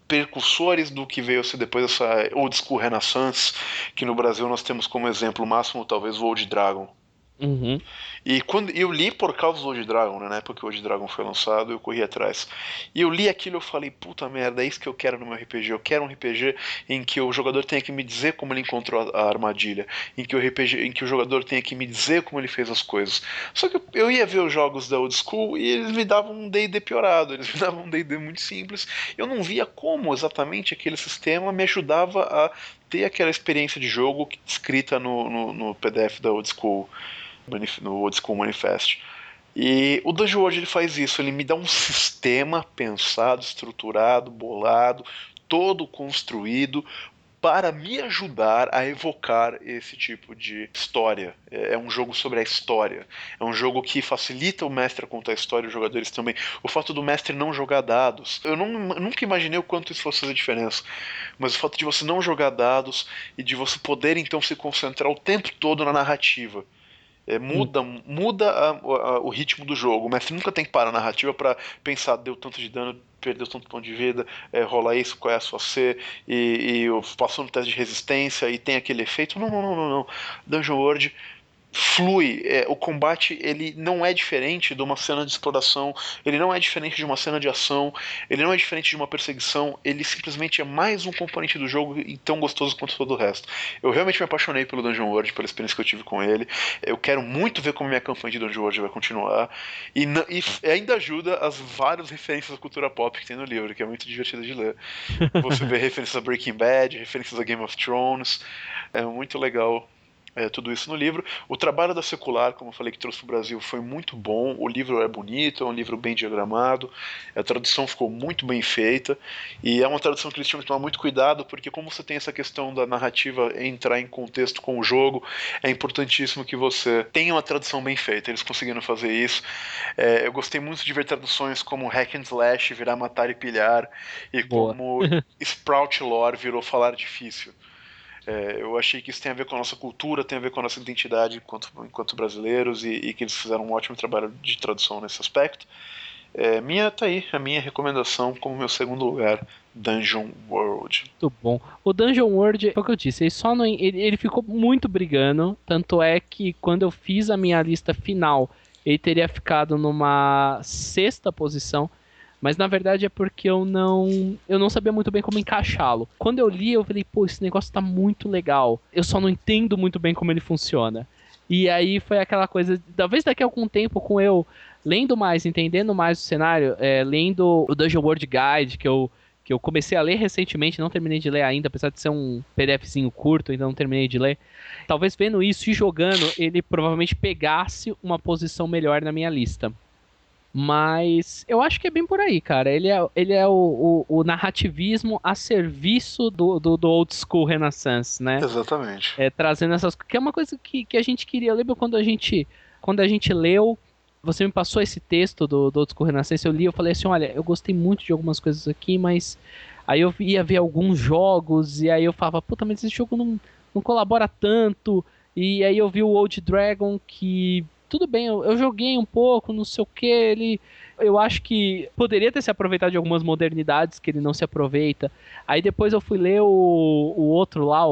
precursores do que veio a ser depois essa Old School Renaissance, que no Brasil nós temos como exemplo máximo talvez o Old Dragon. Uhum. E quando eu li por causa do Old Dragon, né? Na época que o Old Dragon foi lançado, eu corri atrás. E eu li aquilo e eu falei, puta merda, é isso que eu quero no meu RPG. Eu quero um RPG em que o jogador tenha que me dizer como ele encontrou a armadilha, em que o jogador tenha que me dizer como ele fez as coisas. Só que eu ia ver os jogos da Old School e eles me davam um D&D piorado, eles me davam um D&D muito simples. Eu não via como exatamente aquele sistema me ajudava a ter aquela experiência de jogo escrita no PDF da Old School, no Old School Manifest. E o Dungeon World ele faz isso, ele me dá um sistema pensado, estruturado, bolado, todo construído para me ajudar a evocar esse tipo de história. É um jogo sobre a história. É um jogo que facilita o mestre a contar a história e os jogadores também. O fato do mestre não jogar dados. Eu nunca imaginei o quanto isso fosse fazer diferença. Mas o fato de você não jogar dados e de você poder então se concentrar o tempo todo na narrativa. Muda o ritmo do jogo. O mestre nunca tem que parar a narrativa para pensar, deu tanto de dano, perdeu tanto ponto de vida, rola isso, qual é a sua C, e passou no teste de resistência e tem aquele efeito. Não. Dungeon World flui. O combate ele não é diferente de uma cena de exploração, ele não é diferente de uma cena de ação, ele não é diferente de uma perseguição, ele simplesmente é mais um componente do jogo e tão gostoso quanto todo o resto. Eu realmente me apaixonei pelo Dungeon World, pela experiência que eu tive com ele. Eu quero muito ver como minha campanha de Dungeon World vai continuar e ainda ajuda as várias referências à cultura pop que tem no livro, que é muito divertido de ler. Você vê referências a Breaking Bad, referências a Game of Thrones, é muito legal. Tudo isso no livro. O trabalho da Secular, como eu falei, que trouxe para o Brasil, foi muito bom. O livro é bonito, é um livro bem diagramado, a tradução ficou muito bem feita, e é uma tradução que eles tinham que tomar muito cuidado, porque como você tem essa questão da narrativa entrar em contexto com o jogo, é importantíssimo que você tenha uma tradução bem feita. Eles conseguiram fazer isso. Eu gostei muito de ver traduções como Hack and Slash virar matar e pilhar, e Boa. como Sprout Lore virou falar difícil. Eu achei que isso tem a ver com a nossa cultura, tem a ver com a nossa identidade enquanto brasileiros, e que eles fizeram um ótimo trabalho de tradução nesse aspecto. Tá aí, a minha recomendação como meu segundo lugar, Dungeon World. Muito bom. O Dungeon World, foi o que eu disse, ele ficou muito brigando, tanto é que quando eu fiz a minha lista final, ele teria ficado numa sexta posição, mas na verdade é porque eu não sabia muito bem como encaixá-lo. Quando eu li, eu falei, pô, esse negócio tá muito legal. Eu só não entendo muito bem como ele funciona. E aí foi aquela coisa, talvez daqui a algum tempo, com eu lendo mais, entendendo mais o cenário, lendo o Dungeon World Guide, que eu comecei a ler recentemente, não terminei de ler ainda, apesar de ser um PDFzinho curto, ainda não terminei de ler. Talvez vendo isso e jogando, ele provavelmente pegasse uma posição melhor na minha lista. Mas eu acho que é bem por aí, cara. Ele é o narrativismo a serviço do old school Renaissance, né? Exatamente. Trazendo essas... Que é uma coisa que a gente queria. Eu lembro quando a gente leu, você me passou esse texto do old school Renaissance, eu li, eu falei assim, olha, eu gostei muito de algumas coisas aqui, mas... Aí eu ia ver alguns jogos, e aí eu falava, puta, mas esse jogo não colabora tanto. E aí eu vi o Old Dragon, que... Tudo bem, eu joguei um pouco, não sei o que, eu acho que poderia ter se aproveitado de algumas modernidades que ele não se aproveita. Aí depois eu fui ler o outro lá,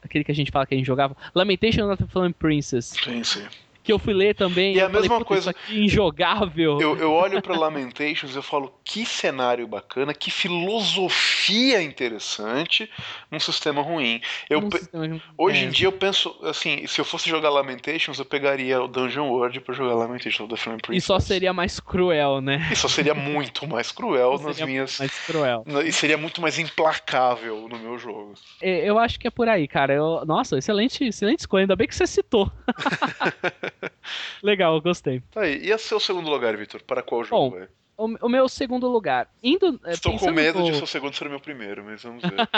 aquele que a gente fala que a gente jogava, Lamentation of the Fallen Princess. Sim. Que eu fui ler também. E a mesma coisa. Isso aqui é injogável. Eu olho pra Lamentations e eu falo, que cenário bacana, que filosofia interessante num sistema ruim. Hoje em dia eu penso, assim, se eu fosse jogar Lamentations, eu pegaria o Dungeon World pra jogar Lamentations of the Flame Princess. E só seria mais cruel, né? E só seria muito mais cruel nas minhas... mais cruel. E seria muito mais implacável no meu jogo. Eu acho que é por aí, cara. Nossa, excelente escolha. Ainda bem que você citou. Legal, eu gostei. Tá aí. E seu segundo lugar, Vitor? Para qual jogo é? O meu segundo lugar. Estou com medo de seu segundo ser o meu primeiro, mas vamos ver.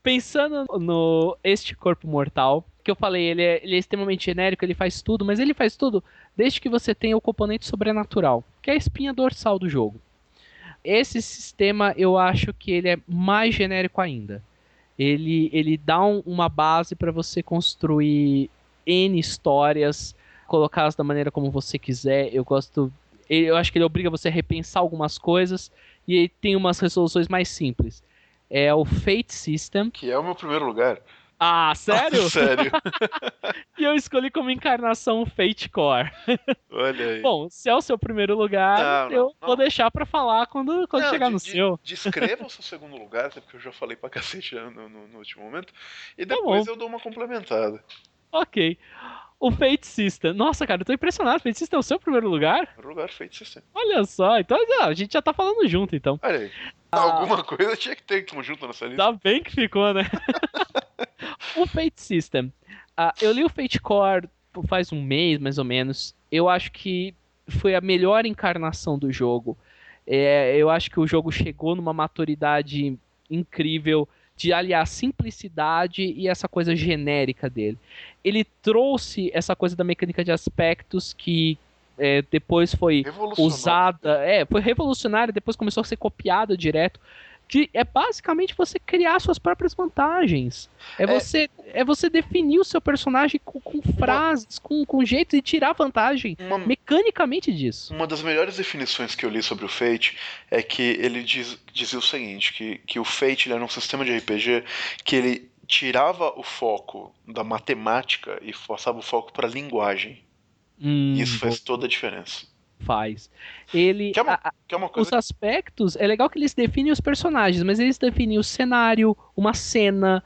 Pensando no Este Corpo Mortal, que eu falei, ele é extremamente genérico, ele faz tudo, mas ele faz tudo desde que você tenha o componente sobrenatural, que é a espinha dorsal do jogo. Esse sistema, eu acho que ele é mais genérico ainda. Ele dá uma base para você construir N histórias, colocá-las da maneira como você quiser. Eu acho que ele obriga você a repensar algumas coisas, e ele tem umas resoluções mais simples. É o Fate System. Que é o meu primeiro lugar. Ah, sério? Sério. E eu escolhi como encarnação o Fate Core. Olha aí. Bom, se é o seu primeiro lugar, eu vou deixar pra falar quando chegar no seu. Descreva o seu segundo lugar, até porque eu já falei pra cacete no último momento. E depois eu dou uma complementada. Ok. O Fate System. Nossa, cara, eu tô impressionado. O Fate System é o seu primeiro lugar? Primeiro lugar, Fate System. Olha só, então a gente já tá falando junto, então. Olha aí. Alguma coisa tinha que ter junto nessa lista. Tá bem que ficou, né? O Fate System. Eu li o Fate Core faz um mês, mais ou menos. Eu acho que foi a melhor encarnação do jogo. Eu acho que o jogo chegou numa maturidade incrível. de aliar simplicidade e essa coisa genérica dele. Ele trouxe essa coisa da mecânica de aspectos que depois foi Revolucionário. usada, foi revolucionária, depois começou a ser copiada direto. Que é basicamente você criar suas próprias vantagens. É você definir o seu personagem com frases, com jeito de tirar vantagem mecanicamente disso. Uma das melhores definições que eu li sobre o Fate é que ele dizia o seguinte, que o Fate ele era um sistema de RPG que ele tirava o foco da matemática e forçava o foco para a linguagem. E isso faz toda a diferença. Faz. Ele, que é uma coisa... Os aspectos, é legal que eles definem os personagens, mas eles definem o cenário, uma cena,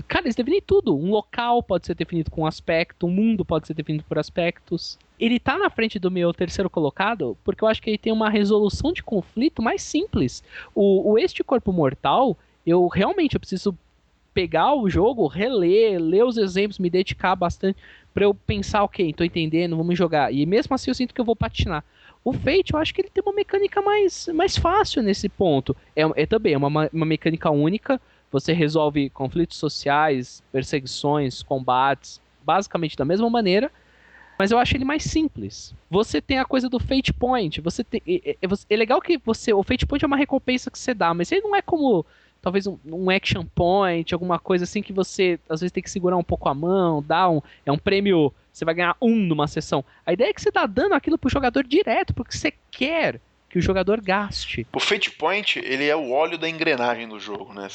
Cara, eles definem tudo. Um local pode ser definido com aspecto, um mundo pode ser definido por aspectos. Ele tá na frente do meu terceiro colocado porque eu acho que ele tem uma resolução de conflito mais simples. Este Corpo Mortal, eu preciso pegar o jogo, reler, ler os exemplos, me dedicar bastante pra eu pensar, ok, tô entendendo, vamos jogar. E mesmo assim eu sinto que eu vou patinar. O Fate, eu acho que ele tem uma mecânica mais fácil nesse ponto. Também uma mecânica única, você resolve conflitos sociais, perseguições, combates, basicamente da mesma maneira, mas eu acho ele mais simples. Você tem a coisa do Fate Point, é legal que o Fate Point é uma recompensa que você dá, mas ele não é como talvez um action point, alguma coisa assim que você às vezes tem que segurar um pouco a mão, é um prêmio, você vai ganhar numa sessão. A ideia é que você tá dando aquilo pro jogador direto, porque você quer que o jogador gaste. O Fate Point, ele é o óleo da engrenagem do jogo, né?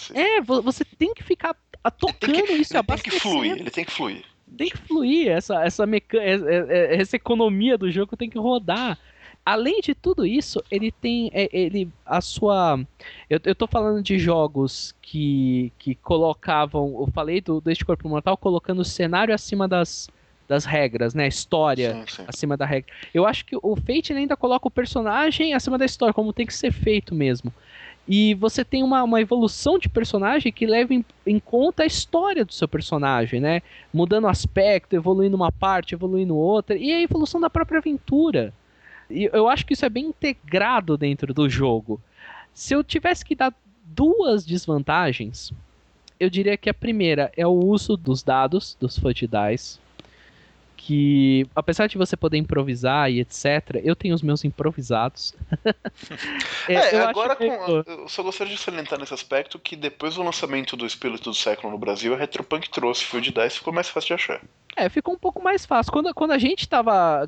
Você tem que ficar tocando isso, ele tem que fluir. Tem que fluir, essa economia do jogo tem que rodar. Além de tudo isso, ele tem a sua... Eu tô falando de jogos que colocavam... Eu falei deste Corpo Mortal colocando o cenário acima das regras, né? A história sim. acima da regra. Eu acho que o Fate ainda coloca o personagem acima da história, como tem que ser feito mesmo. E você tem uma evolução de personagem que leva em conta a história do seu personagem, né? Mudando aspecto, evoluindo uma parte, evoluindo outra. E a evolução da própria aventura. E eu acho que isso é bem integrado dentro do jogo. Se eu tivesse que dar duas desvantagens, eu diria que a primeira é o uso dos dados, dos FUT Dice, que apesar de você poder improvisar e etc, eu tenho os meus improvisados. Eu só gostaria de salientar nesse aspecto que depois do lançamento do Espírito do Século no Brasil, a Retropunk trouxe Field Dice e ficou mais fácil de achar. Ficou um pouco mais fácil. Quando a gente tava...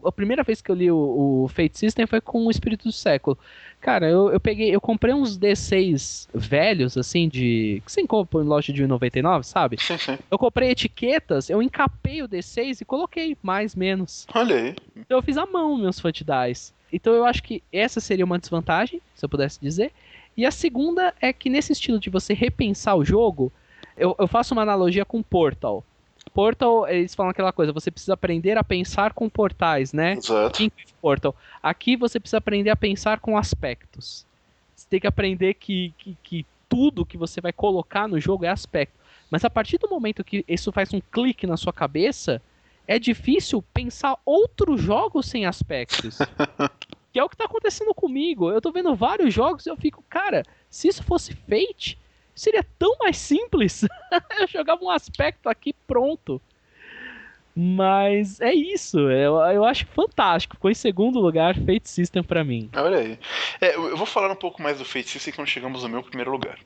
a primeira vez que eu li o Fate System foi com o Espírito do Século. Cara, eu comprei uns D6 velhos, assim, que você compra em loja de R$1,99, sabe? Sim. Eu comprei etiquetas, eu encapei o D6 e coloquei mais, menos. Olha aí. Então eu fiz à mão meus Fut Dice. Então eu acho que essa seria uma desvantagem, se eu pudesse dizer. E a segunda é que nesse estilo de você repensar o jogo, eu faço uma analogia com Portal. Portal, eles falam aquela coisa, você precisa aprender a pensar com portais, né? Exato. Portal. Aqui você precisa aprender a pensar com aspectos. Você tem que aprender que tudo que você vai colocar no jogo é aspecto. Mas a partir do momento que isso faz um clique na sua cabeça, é difícil pensar outros jogos sem aspectos. Que é o que tá acontecendo comigo. Eu tô vendo vários jogos e eu fico, cara, se isso fosse Fate, seria tão mais simples. Eu jogava um aspecto aqui, pronto. Mas é isso. Eu acho fantástico. Ficou em segundo lugar Fate System pra mim. Olha aí. Eu vou falar um pouco mais do Fate System quando chegamos no meu primeiro lugar.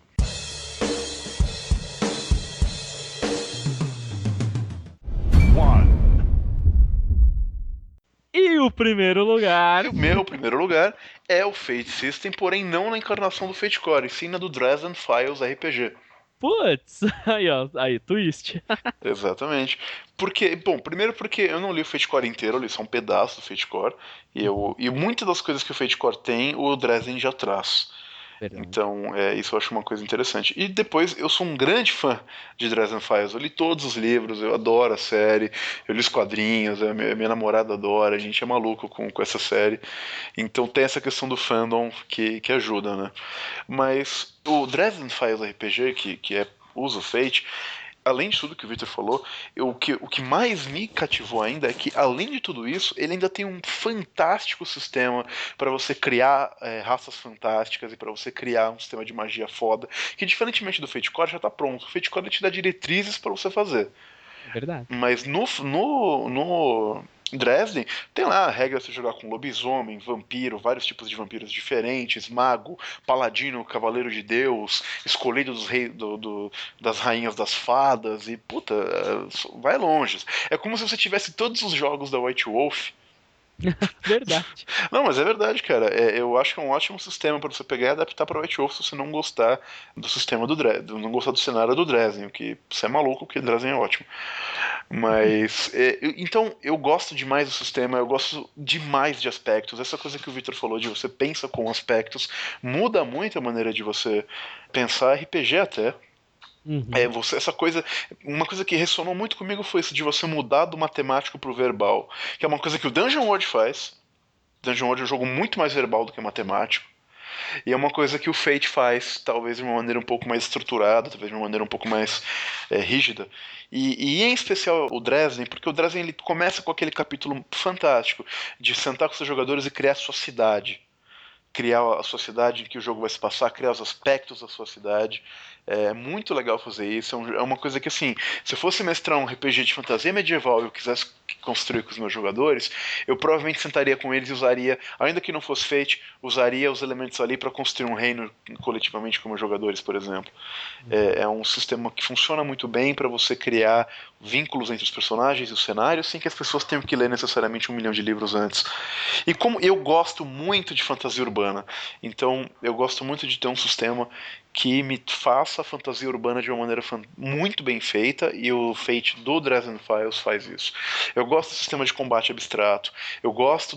E o primeiro lugar... E o meu primeiro lugar é o Fate System, porém não na encarnação do Fate Core, e sim na do Dresden Files RPG. Putz, aí, twist. Exatamente. Primeiro porque eu não li o Fate Core inteiro, eu li só um pedaço do Fate Core, e muitas das coisas que o Fate Core tem, o Dresden já traz. Verdade. Então, isso eu acho uma coisa interessante. E depois, eu sou um grande fã de Dresden Files. Eu li todos os livros, eu adoro a série, eu li os quadrinhos, minha namorada adora, a gente é maluco com essa série. Então tem essa questão do fandom que ajuda, né? Mas o Dresden Files RPG, que usa o Fate, além de tudo que o Victor falou, o que mais me cativou ainda é que, além de tudo isso, ele ainda tem um fantástico sistema para você criar raças fantásticas e para você criar um sistema de magia foda, que diferentemente do Fate Core já tá pronto. O Fate Core te dá diretrizes para você fazer. É verdade. Mas no Dresden, tem lá a regra de você jogar com lobisomem, vampiro, vários tipos de vampiros diferentes, mago, paladino, cavaleiro de Deus, escolhido dos rei, das rainhas das fadas, e puta, vai longe. É como se você tivesse todos os jogos da White Wolf. Verdade. Não, mas é verdade, cara. Eu acho que é um ótimo sistema para você pegar e adaptar para White Wolf se você não gostar do sistema do Dresden, não gostar do cenário do Dresden, o que você é maluco, porque Dresden é ótimo. Mas, então, eu gosto demais do sistema, eu gosto demais de aspectos. Essa coisa que o Victor falou de você pensa com aspectos, muda muito a maneira de você pensar RPG até. Uhum. Essa coisa, uma coisa que ressonou muito comigo foi isso de você mudar do matemático pro verbal, que é uma coisa que o Dungeon World faz. Dungeon World é um jogo muito mais verbal do que matemático. E é uma coisa que o Fate faz, talvez de uma maneira um pouco mais estruturada, talvez de uma maneira um pouco mais rígida. E em especial o Dresden, porque o Dresden ele começa com aquele capítulo fantástico de sentar com seus jogadores e criar a sua cidade. Criar a sua cidade em que o jogo vai se passar, criar os aspectos da sua cidade. É muito legal fazer isso. É uma coisa que, assim, se eu fosse mestrar um RPG de fantasia medieval e eu quisesse construir com os meus jogadores, eu provavelmente sentaria com eles e usaria, ainda que não fosse Fate, usaria os elementos ali para construir um reino coletivamente com meus jogadores, por exemplo. É um sistema que funciona muito bem para você criar vínculos entre os personagens e os cenários sem que as pessoas tenham que ler necessariamente 1 milhão de livros antes. E como eu gosto muito de fantasia urbana, então eu gosto muito de ter um sistema que me faça a fantasia urbana de uma maneira muito bem feita, e o Fate do Dresden Files faz isso. Eu gosto do sistema de combate abstrato, eu gosto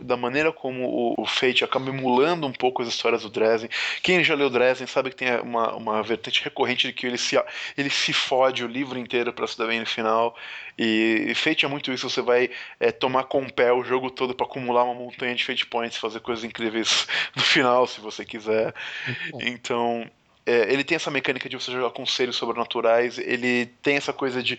da maneira como o Fate acaba emulando um pouco as histórias do Dresden. Quem já leu Dresden sabe que tem uma vertente recorrente de que ele se fode o livro inteiro para se dar bem no final, e Fate é muito isso, você vai tomar com o pé o jogo todo para acumular uma montanha de Fate Points, fazer coisas incríveis no final, se você quiser. Muito bom. Então, ele tem essa mecânica de você jogar com seres sobrenaturais, ele tem essa coisa de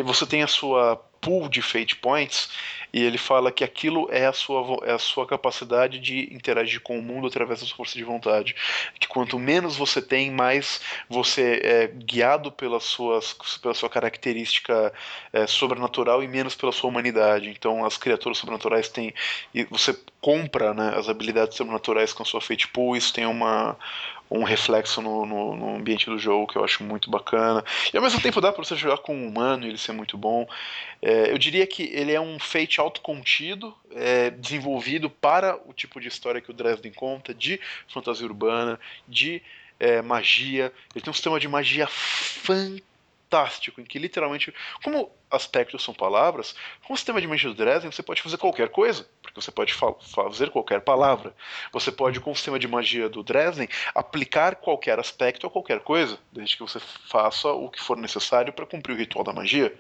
você tem a sua pool de Fate Points, e ele fala que aquilo é a sua capacidade de interagir com o mundo através da sua força de vontade. Que quanto menos você tem, mais você é guiado pela sua característica sobrenatural e menos pela sua humanidade. Então as criaturas sobrenaturais têm. E você compra, né, as habilidades sobrenaturais com a sua Fate Pool, isso tem um reflexo no ambiente do jogo que eu acho muito bacana. E ao mesmo tempo dá pra você jogar com um humano e ele ser muito bom. Eu diria que ele é um Fate autocontido, desenvolvido para o tipo de história que o Dresden conta, de fantasia urbana, de magia. Ele tem um sistema de magia fantástico, em que literalmente, como aspectos são palavras, com o sistema de magia do Dresden você pode fazer qualquer coisa, porque você pode fazer qualquer palavra. Você pode, com o sistema de magia do Dresden, aplicar qualquer aspecto a qualquer coisa, desde que você faça o que for necessário para cumprir o ritual da magia.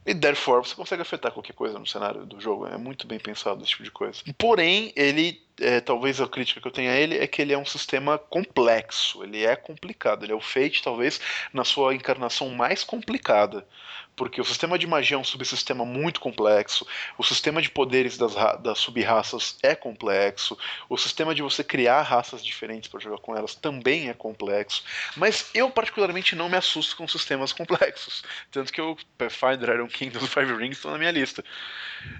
E therefore você consegue afetar qualquer coisa no cenário do jogo. É muito bem pensado esse tipo de coisa. Porém, ele. Talvez a crítica que eu tenha a ele é que ele é um sistema complexo. Ele é complicado. Ele é o Fate, talvez, na sua encarnação mais complicada. Porque o sistema de magia é um subsistema muito complexo. O sistema de poderes das sub-raças é complexo. O sistema de você criar raças diferentes para jogar com elas também é complexo. Mas eu, particularmente, não me assusto com sistemas complexos. Tanto que o Pathfinder, Iron Kingdom e Five Rings estão na minha lista.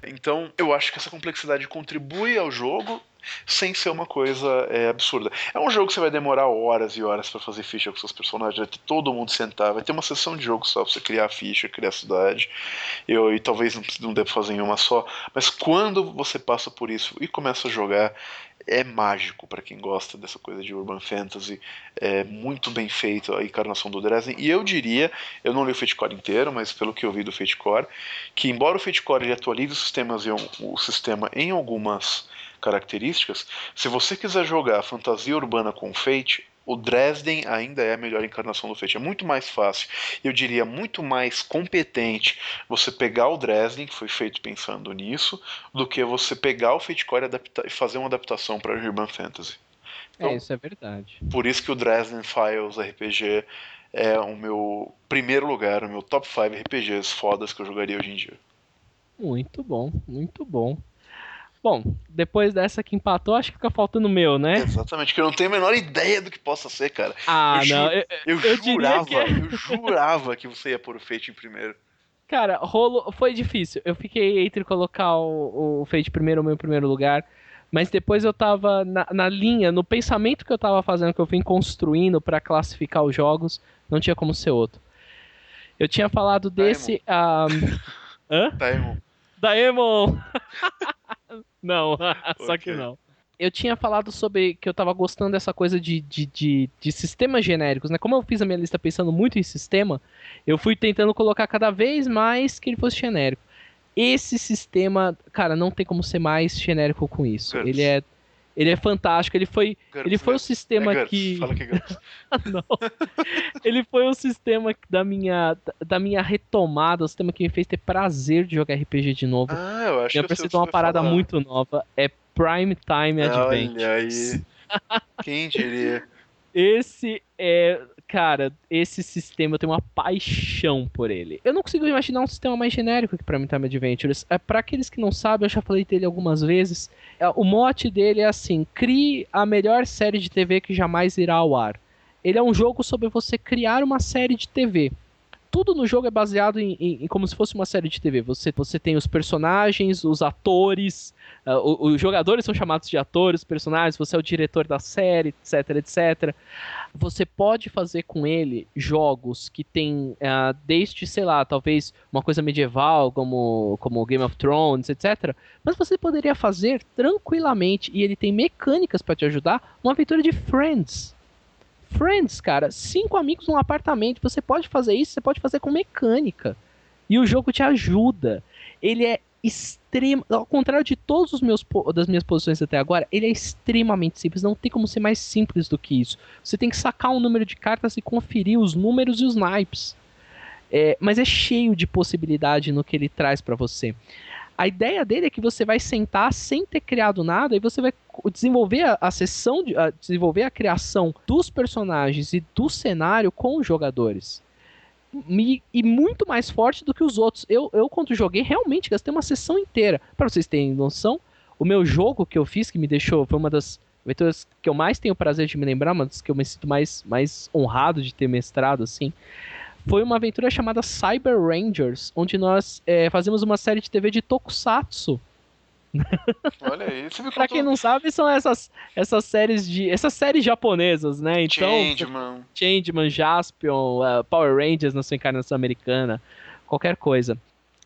Então, eu acho que essa complexidade contribui ao jogo sem ser uma coisa absurda. É um jogo que você vai demorar horas e horas para fazer ficha com seus personagens, vai ter todo mundo sentar, vai ter uma sessão de jogo só pra você criar a ficha, criar a cidade. E talvez não dê pra fazer em uma só, mas quando você passa por isso e começa a jogar, é mágico para quem gosta dessa coisa de Urban Fantasy. É muito bem feito a encarnação do Dresden. E eu diria, eu não li o Fate Core inteiro, mas pelo que eu vi do Fate Core, que embora o Fate Core ele atualize o sistema em algumas características, se você quiser jogar fantasia urbana com Fate, o Dresden ainda é a melhor encarnação do Fate. É muito mais fácil, eu diria muito mais competente você pegar o Dresden, que foi feito pensando nisso, do que você pegar o Fate Core e fazer uma adaptação para Urban Fantasy. Então, Isso é verdade. por isso que o Dresden Files RPG é o meu primeiro lugar, o meu top 5 RPGs fodas que eu jogaria hoje em dia. Muito bom, muito bom. Bom, depois dessa que empatou, acho que fica faltando o meu, né? Exatamente, que eu não tenho a menor ideia do que possa ser, cara. Ah, não, eu diria que Eu jurava que você ia pôr o Fate em primeiro. cara, foi difícil. Eu fiquei entre colocar o Fate primeiro ou meu primeiro lugar, mas depois eu tava na linha, no pensamento que eu tava fazendo, que eu vim construindo pra classificar os jogos, não tinha como ser outro. Eu tinha falado Daemon. desse. Hã? Daemon. Daemon! Não, só que Ok. não. Eu tinha falado sobre que eu tava gostando dessa coisa de sistemas genéricos, né? Como eu fiz a minha lista pensando muito em sistema, eu fui tentando colocar cada vez mais que ele fosse genérico. Esse sistema, cara, não tem como ser mais genérico com isso. GURPS. Ele é fantástico. Ele foi o GURPS. É sistema GURPS. que. Fala que é GURPS. Não. Ele foi o sistema da minha retomada, o sistema que me fez ter prazer de jogar RPG de novo. Ah, eu acho Eu que eu sei o pensei que em você uma vai parada falar. muito nova. É Prime Time Olha Adventures. aí. Quem diria? Esse é, cara, esse sistema eu tenho uma paixão por ele. Eu não consigo imaginar um sistema mais genérico que Prime Time Adventures. Para aqueles que não sabem, eu já falei dele algumas vezes. O mote dele é assim: crie a melhor série de TV que jamais irá ao ar. Ele é um jogo sobre você criar uma série de TV. Tudo no jogo é baseado em como se fosse uma série de TV. Você tem os personagens, os atores, os jogadores são chamados de atores, personagens, você é o diretor da série, etc, etc. Você pode fazer com ele jogos que tem desde, sei lá, talvez uma coisa medieval, como Game of Thrones, etc. Mas você poderia fazer tranquilamente, e ele tem mecânicas para te ajudar, uma aventura de Friends. Friends, cara, 5 amigos num apartamento. Você pode fazer isso, você pode fazer com mecânica. E o jogo te ajuda. Ele é extremo. Ao contrário de todos das minhas posições até agora, ele é extremamente simples. Não tem como ser mais simples do que isso. Você tem que sacar um número de cartas e conferir os números e os naipes. Mas é cheio de possibilidade no que ele traz pra você. A ideia dele é que você vai sentar sem ter criado nada e você vai desenvolver a sessão, desenvolver a criação dos personagens e do cenário com os jogadores. E muito mais forte do que os outros. Eu quando joguei, realmente gastei uma sessão inteira. Para vocês terem noção, o meu jogo que eu fiz, que me deixou, foi uma das aventuras que eu mais tenho prazer de me lembrar, uma das que eu me sinto mais honrado de ter mestrado, assim, foi uma aventura chamada Cyber Rangers, onde nós fazemos uma série de TV de Tokusatsu. Olha aí. Você me Pra quem contou. não sabe, são essas séries japonesas, né? Então, Changeman. Changeman, Jaspion, Power Rangers na sua encarnação americana, qualquer coisa.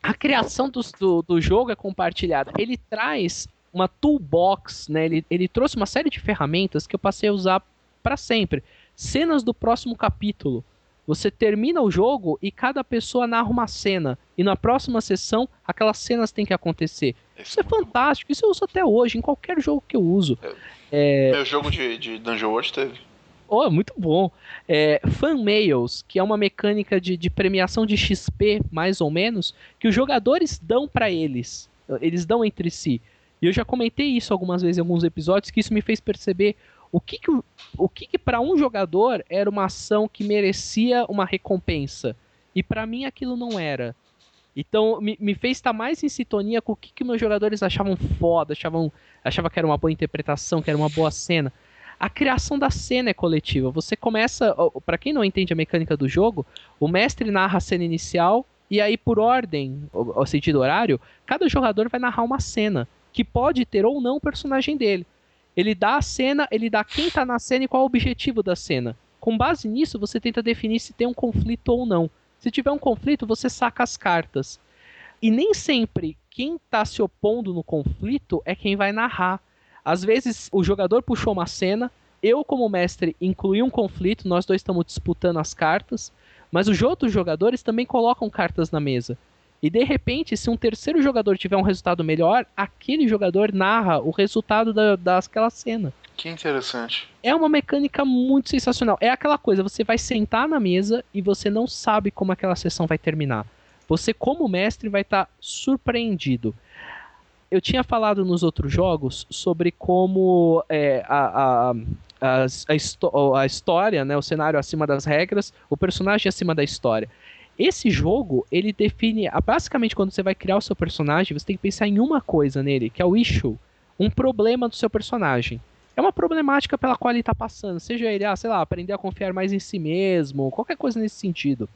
A criação do jogo é compartilhada. Ele traz uma toolbox, né? Ele trouxe uma série de ferramentas que eu passei a usar pra sempre. Cenas do próximo capítulo. Você termina o jogo e cada pessoa narra uma cena. E na próxima sessão, aquelas cenas têm que acontecer. Isso Esse é é muito bom. fantástico. Isso eu uso até hoje, em qualquer jogo que eu uso. Meu jogo de Dungeon World teve. Oh, é muito bom. Fan Mails, que é uma mecânica de premiação de XP, mais ou menos, que os jogadores dão pra eles. Eles dão entre si. E eu já comentei isso algumas vezes em alguns episódios, que isso me fez perceber o que para um jogador era uma ação que merecia uma recompensa. E pra mim aquilo não era. Então me fez estar mais em sintonia com o que meus jogadores achavam foda, achavam que era uma boa interpretação, que era uma boa cena. A criação da cena é coletiva. Você começa, pra quem não entende a mecânica do jogo, o mestre narra a cena inicial e aí por ordem, ao sentido horário, cada jogador vai narrar uma cena que pode ter ou não o personagem dele. Ele dá a cena, ele dá quem tá na cena e qual é o objetivo da cena. Com base nisso, você tenta definir se tem um conflito ou não. Se tiver um conflito, você saca as cartas. E nem sempre quem está se opondo no conflito é quem vai narrar. Às vezes o jogador puxou uma cena, eu como mestre incluí um conflito, nós dois estamos disputando as cartas, mas os outros jogadores também colocam cartas na mesa. E de repente, se um terceiro jogador tiver um resultado melhor, aquele jogador narra o resultado daquela cena. Que interessante. É uma mecânica muito sensacional. É aquela coisa, você vai sentar na mesa e você não sabe como aquela sessão vai terminar. Você, como mestre, vai estar surpreendido. Eu tinha falado nos outros jogos sobre como a história, né, o cenário acima das regras, o personagem acima da história. Esse jogo, ele define, basicamente quando você vai criar o seu personagem, você tem que pensar em uma coisa nele, que é o issue, um problema do seu personagem. É uma problemática pela qual ele está passando, seja ele, sei lá, aprender a confiar mais em si mesmo, qualquer coisa nesse sentido.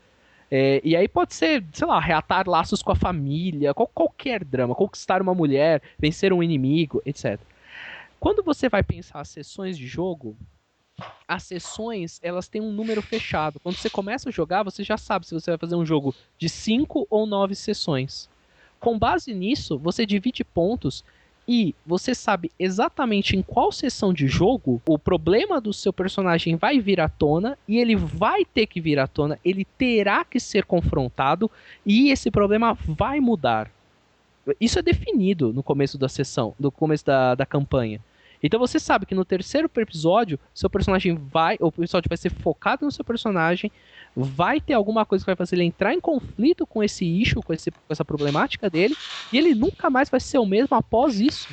E aí pode ser, sei lá, reatar laços com a família, qualquer drama, conquistar uma mulher, vencer um inimigo, etc. Quando você vai pensar as sessões de jogo, as sessões, elas têm um número fechado. Quando você começa a jogar, você já sabe se você vai fazer um jogo de 5 ou 9 sessões. Com base nisso, você divide pontos e você sabe exatamente em qual sessão de jogo o problema do seu personagem vai vir à tona, e ele vai ter que vir à tona, ele terá que ser confrontado e esse problema vai mudar. Isso é definido no começo da sessão, no começo da campanha. Então você sabe que no terceiro episódio, seu personagem o episódio vai ser focado no seu personagem, vai ter alguma coisa que vai fazer ele entrar em conflito com esse issue, com essa problemática dele, e ele nunca mais vai ser o mesmo após isso.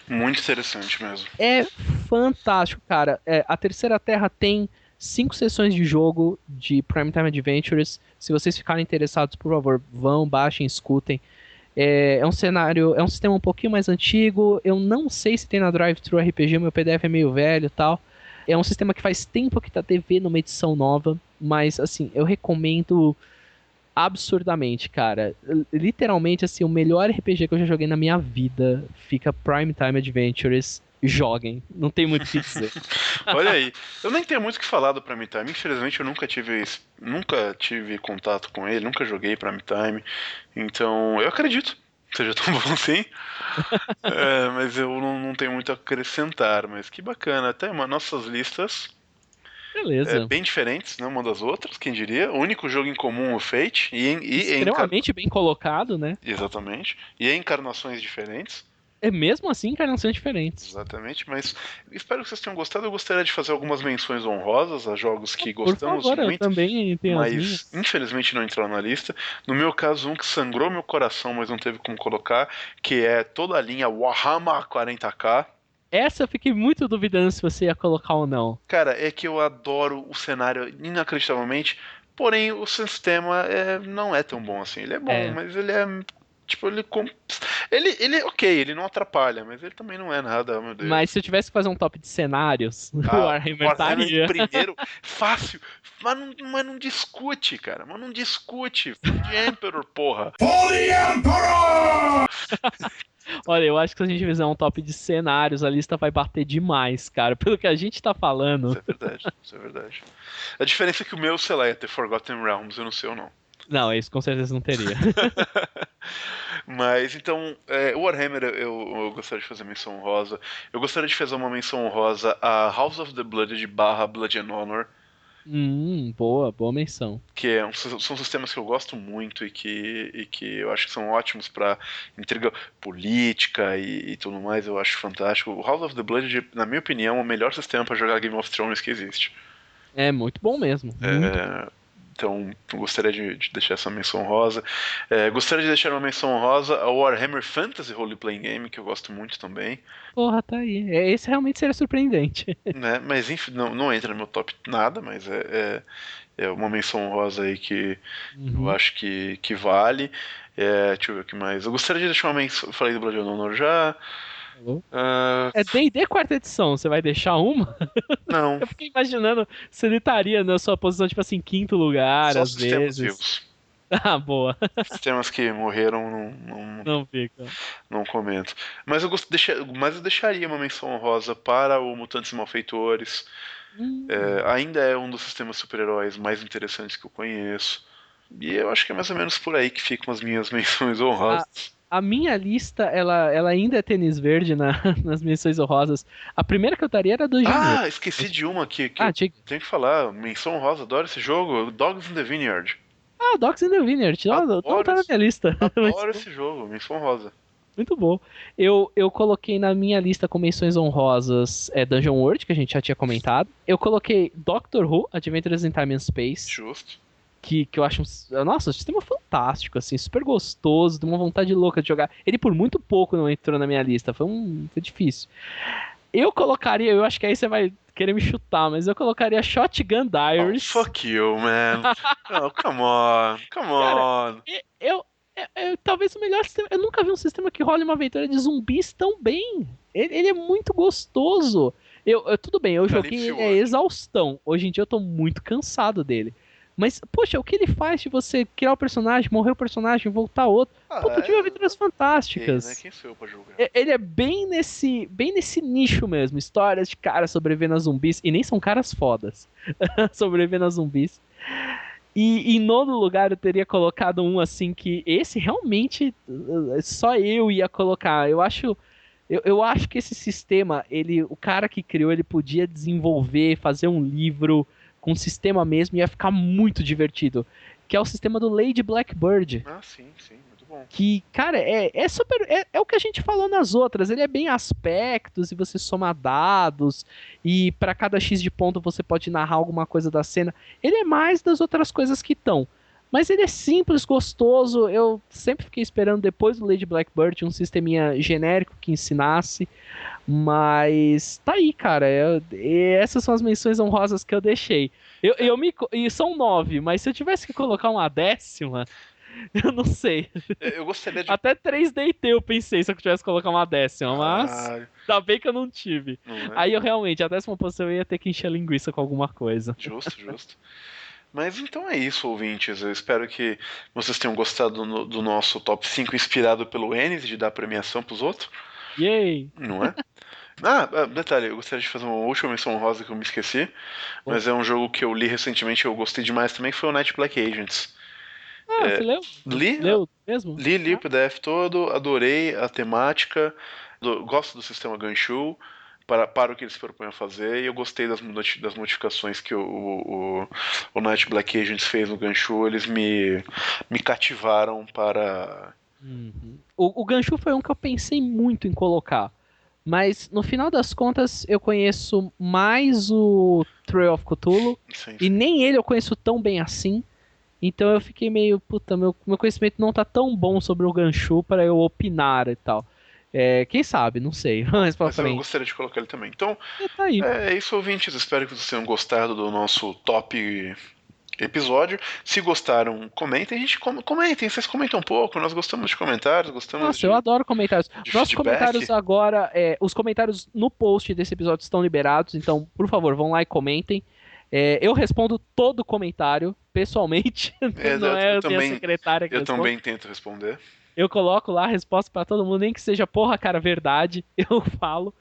Muito interessante mesmo. É fantástico, cara. A Terceira Terra tem 5 sessões de jogo de Primetime Adventures. Se vocês ficarem interessados, por favor, vão, baixem, escutem. É um cenário, é um sistema um pouquinho mais antigo. Eu não sei se tem na Drive-Thru RPG, meu PDF é meio velho e tal. É um sistema que faz tempo que tá devendo uma edição nova, mas assim, eu recomendo absurdamente, cara. Literalmente, assim, o melhor RPG que eu já joguei na minha vida fica Primetime Adventures. Joguem, não tem muito o que dizer. Olha aí, eu nem tenho muito o que falar do Prime Time. Infelizmente eu nunca tive contato com ele, nunca joguei Prime Time. Então eu acredito que seja tão bom assim. Mas eu não tenho muito a acrescentar. Mas que bacana, até nossas listas Beleza. bem diferentes, né, uma das outras, quem diria. O único jogo em comum, o Fate. Extremamente bem colocado, né? Exatamente. E encarnações diferentes. É mesmo assim encarnações diferentes. Exatamente, mas espero que vocês tenham gostado. Eu gostaria de fazer algumas menções honrosas a jogos que gostamos Por favor, muito, eu também tenho mas infelizmente não entraram na lista. No meu caso, um que sangrou meu coração, mas não teve como colocar, que é toda a linha Warhammer 40k. Essa eu fiquei muito duvidando se você ia colocar ou não. Cara, é que eu adoro o cenário inacreditavelmente, porém o sistema não é tão bom assim. Ele é bom, mas ele é... Tipo, ele é ok, ele não atrapalha, mas ele também não é nada, meu Deus. Mas se eu tivesse que fazer um top de cenários, o Warhammer estaria. Primeiro, fácil, mas não discute, cara. Mas não discute. For the Emperor, porra. For the Emperor! Olha, eu acho que se a gente fizer um top de cenários, a lista vai bater demais, cara. Pelo que a gente tá falando. Isso é verdade. A diferença é que o meu, sei lá, ia ter Forgotten Realms, eu não sei ou não. Não, isso com certeza não teria. Mas então, o Warhammer eu gostaria de fazer menção honrosa. Eu gostaria de fazer uma menção honrosa a House of the Blood / Blood and Honor. Boa menção. Que são sistemas que eu gosto muito e que eu acho que são ótimos para intriga política e tudo mais. Eu acho fantástico. O House of the Blood, na minha opinião, é o melhor sistema para jogar Game of Thrones que existe. É muito bom mesmo. Então, eu gostaria de deixar essa menção honrosa. Gostaria de deixar uma menção honrosa ao Warhammer Fantasy Role Playing Game, que eu gosto muito também. Porra, tá aí. Esse realmente seria surpreendente. Né? Mas, enfim, não entra no meu top nada, mas é uma menção honrosa aí que eu acho que vale. Deixa eu ver o que mais. Eu gostaria de deixar uma menção... Eu falei do Blood and Honor já. É D&D quarta edição, você vai deixar uma? Não. Eu fiquei imaginando se ele estaria na sua posição, tipo assim, quinto lugar, só às vezes. Vivos. Boa. Sistemas que morreram não fica. Não comento. Mas eu deixaria uma menção honrosa para o Mutantes e Malfeitores. Ainda é um dos sistemas super-heróis mais interessantes que eu conheço. E eu acho que é mais ou menos por aí que ficam as minhas menções honrosas. A minha lista, ela ainda é tênis verde nas menções honrosas. A primeira que eu daria era do Engenheiro. Esqueci de uma que eu tenho que falar. Menção honrosa, adoro esse jogo. Dogs in the Vineyard. Dogs in the Vineyard. Não tá na minha lista. Adoro esse jogo, menção honrosa. Muito bom. Eu coloquei na minha lista com menções honrosas Dungeon World, que a gente já tinha comentado. Eu coloquei Doctor Who, Adventures in Time and Space. Justo. Que eu acho um sistema fantástico, assim, super gostoso, de uma vontade louca de jogar. Ele por muito pouco não entrou na minha lista, foi difícil. Eu colocaria, eu acho que aí você vai querer me chutar, mas eu colocaria Shotgun Oh, Diaries. fuck you, man. Oh, come on, come Cara, on. talvez o melhor sistema. Eu nunca vi um sistema que role uma aventura de zumbis tão bem. Ele é muito gostoso. Tudo bem, eu joguei Calypso ele a World. exaustão. Hoje em dia eu tô muito cansado dele. Mas, poxa, o que ele faz de você criar o personagem, morrer o personagem, voltar outro? Ah, Puta, eu tive aventuras ok, né? fantásticas. Quem sou eu pra julgar? Ele é bem nesse nicho mesmo. Histórias de caras sobrevivendo a zumbis. E nem são caras fodas. Sobrevivendo a zumbis. E em nono lugar eu teria colocado um assim que esse realmente só eu ia colocar. Eu acho que esse sistema, o cara que criou, ele podia desenvolver, fazer um livro com sistema mesmo, ia ficar muito divertido. Que é o sistema do Lady Blackbird. Ah, sim, sim, muito bom. Que, cara, é super. É o que a gente falou nas outras. Ele é bem aspectos e você soma dados. E para cada X de ponto você pode narrar alguma coisa da cena. Ele é mais das outras coisas que estão. Mas ele é simples, gostoso. Eu sempre fiquei esperando depois do Lady Blackbird um sisteminha genérico que ensinasse. Mas tá aí, cara. Essas são as menções honrosas que eu deixei. E são 9, mas se eu tivesse que colocar uma décima, eu não sei. Eu gostaria de. Até 3DT eu pensei se eu tivesse que colocar uma décima, mas Caralho, ainda bem que eu não tive. não é? Aí eu realmente, a décima posição eu ia ter que encher a linguiça com alguma coisa. Justo, justo. Mas então é isso, ouvintes. Eu espero que vocês tenham gostado do nosso top 5 inspirado pelo Enes, de dar premiação pros outros, Yay! não é? Detalhe, eu gostaria de fazer uma última menção honrosa que eu me esqueci, Bom. mas é um jogo que eu li recentemente e eu gostei demais também, que foi o Night Black Agents. Ah, você leu? Li, Leu mesmo? li o Ah, PDF todo, adorei a temática, gosto do sistema Ganshu, para o que eles se propõem a fazer, e eu gostei das modificações que o Night Black Agents fez no Ganshu, eles me cativaram para. uhum. O Ganchu foi um que eu pensei muito em colocar. Mas no final das contas, eu conheço mais o Trail of Cthulhu. Sim, E sim. nem ele eu conheço tão bem assim. Então eu fiquei meio, puta, meu conhecimento não tá tão bom sobre o Ganchu para eu opinar e tal. Quem sabe, não sei, mais pra Mas eu frente. gostaria de colocar ele também. Então, Tá aí. é isso, ouvintes. Espero que vocês tenham gostado do nosso top episódio. Se gostaram, comentem. Comentem, vocês comentam um pouco. Nós gostamos de comentários, gostamos Nossa, eu adoro comentários. de Nossos feedback. comentários agora, os comentários no post desse episódio estão liberados, então, por favor, vão lá e comentem. Eu respondo todo comentário, pessoalmente, não Eu é a minha também, secretária que eu responde. também tento responder. Eu coloco lá a resposta pra todo mundo, nem que seja porra, cara, verdade, eu falo.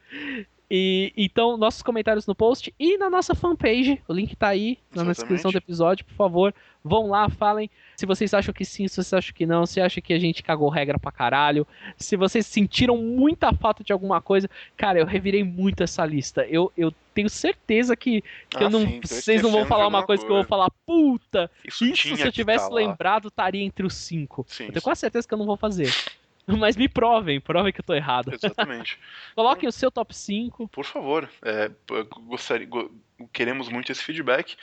E então, nossos comentários no post e na nossa fanpage, o link tá aí na descrição do Exatamente. episódio, por favor, vão lá, falem se vocês acham que sim, se vocês acham que não, se acham que a gente cagou regra pra caralho, se vocês sentiram muita falta de alguma coisa. Cara, eu revirei muito essa lista. Eu tenho certeza que eu não, Sim, tô vocês não vão esquecendo de falar uma alguma coisa que eu vou coisa. falar, puta, Isso isso se tinha eu que estar tivesse lá. lembrado estaria entre os cinco. Eu Sim, tenho sim. quase certeza que eu não vou fazer. Mas me provem que eu tô errado. Exatamente. Então, Coloquem o seu top 5. por favor, queremos muito esse feedback.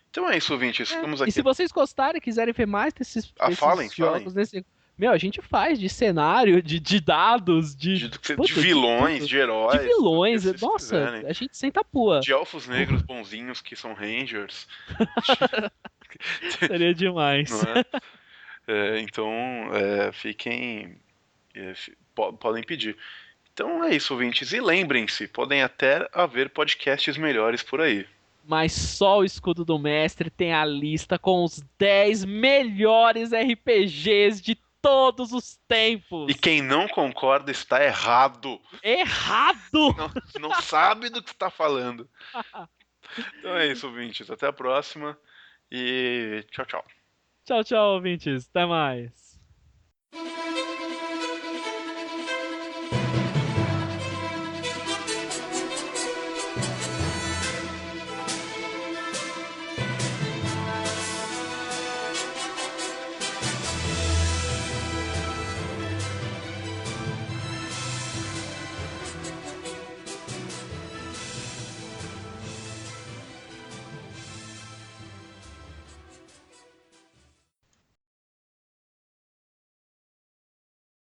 Então é isso, ouvintes. Ficamos E se aqui. vocês gostarem, quiserem ver mais desses, Falem, desses falem. jogos nesse. Meu, a gente faz de cenário, de dados, De puta, de vilões, tudo. de De heróis, do que vilões. vocês Nossa, quiserem. a gente senta a pua. De elfos negros bonzinhos que são rangers. Seria Não demais. é? Então, fiquem. Podem pedir. Então é isso, ouvintes. E lembrem-se, podem até haver podcasts melhores por aí. Mas só o Escudo do Mestre tem a lista com os 10 melhores RPGs de todos os E tempos. quem não concorda está errado. Errado! Não, não sabe do que está falando. Então é isso, ouvintes. Até a próxima. E tchau, tchau. Tchau, tchau, ouvintes. Até mais.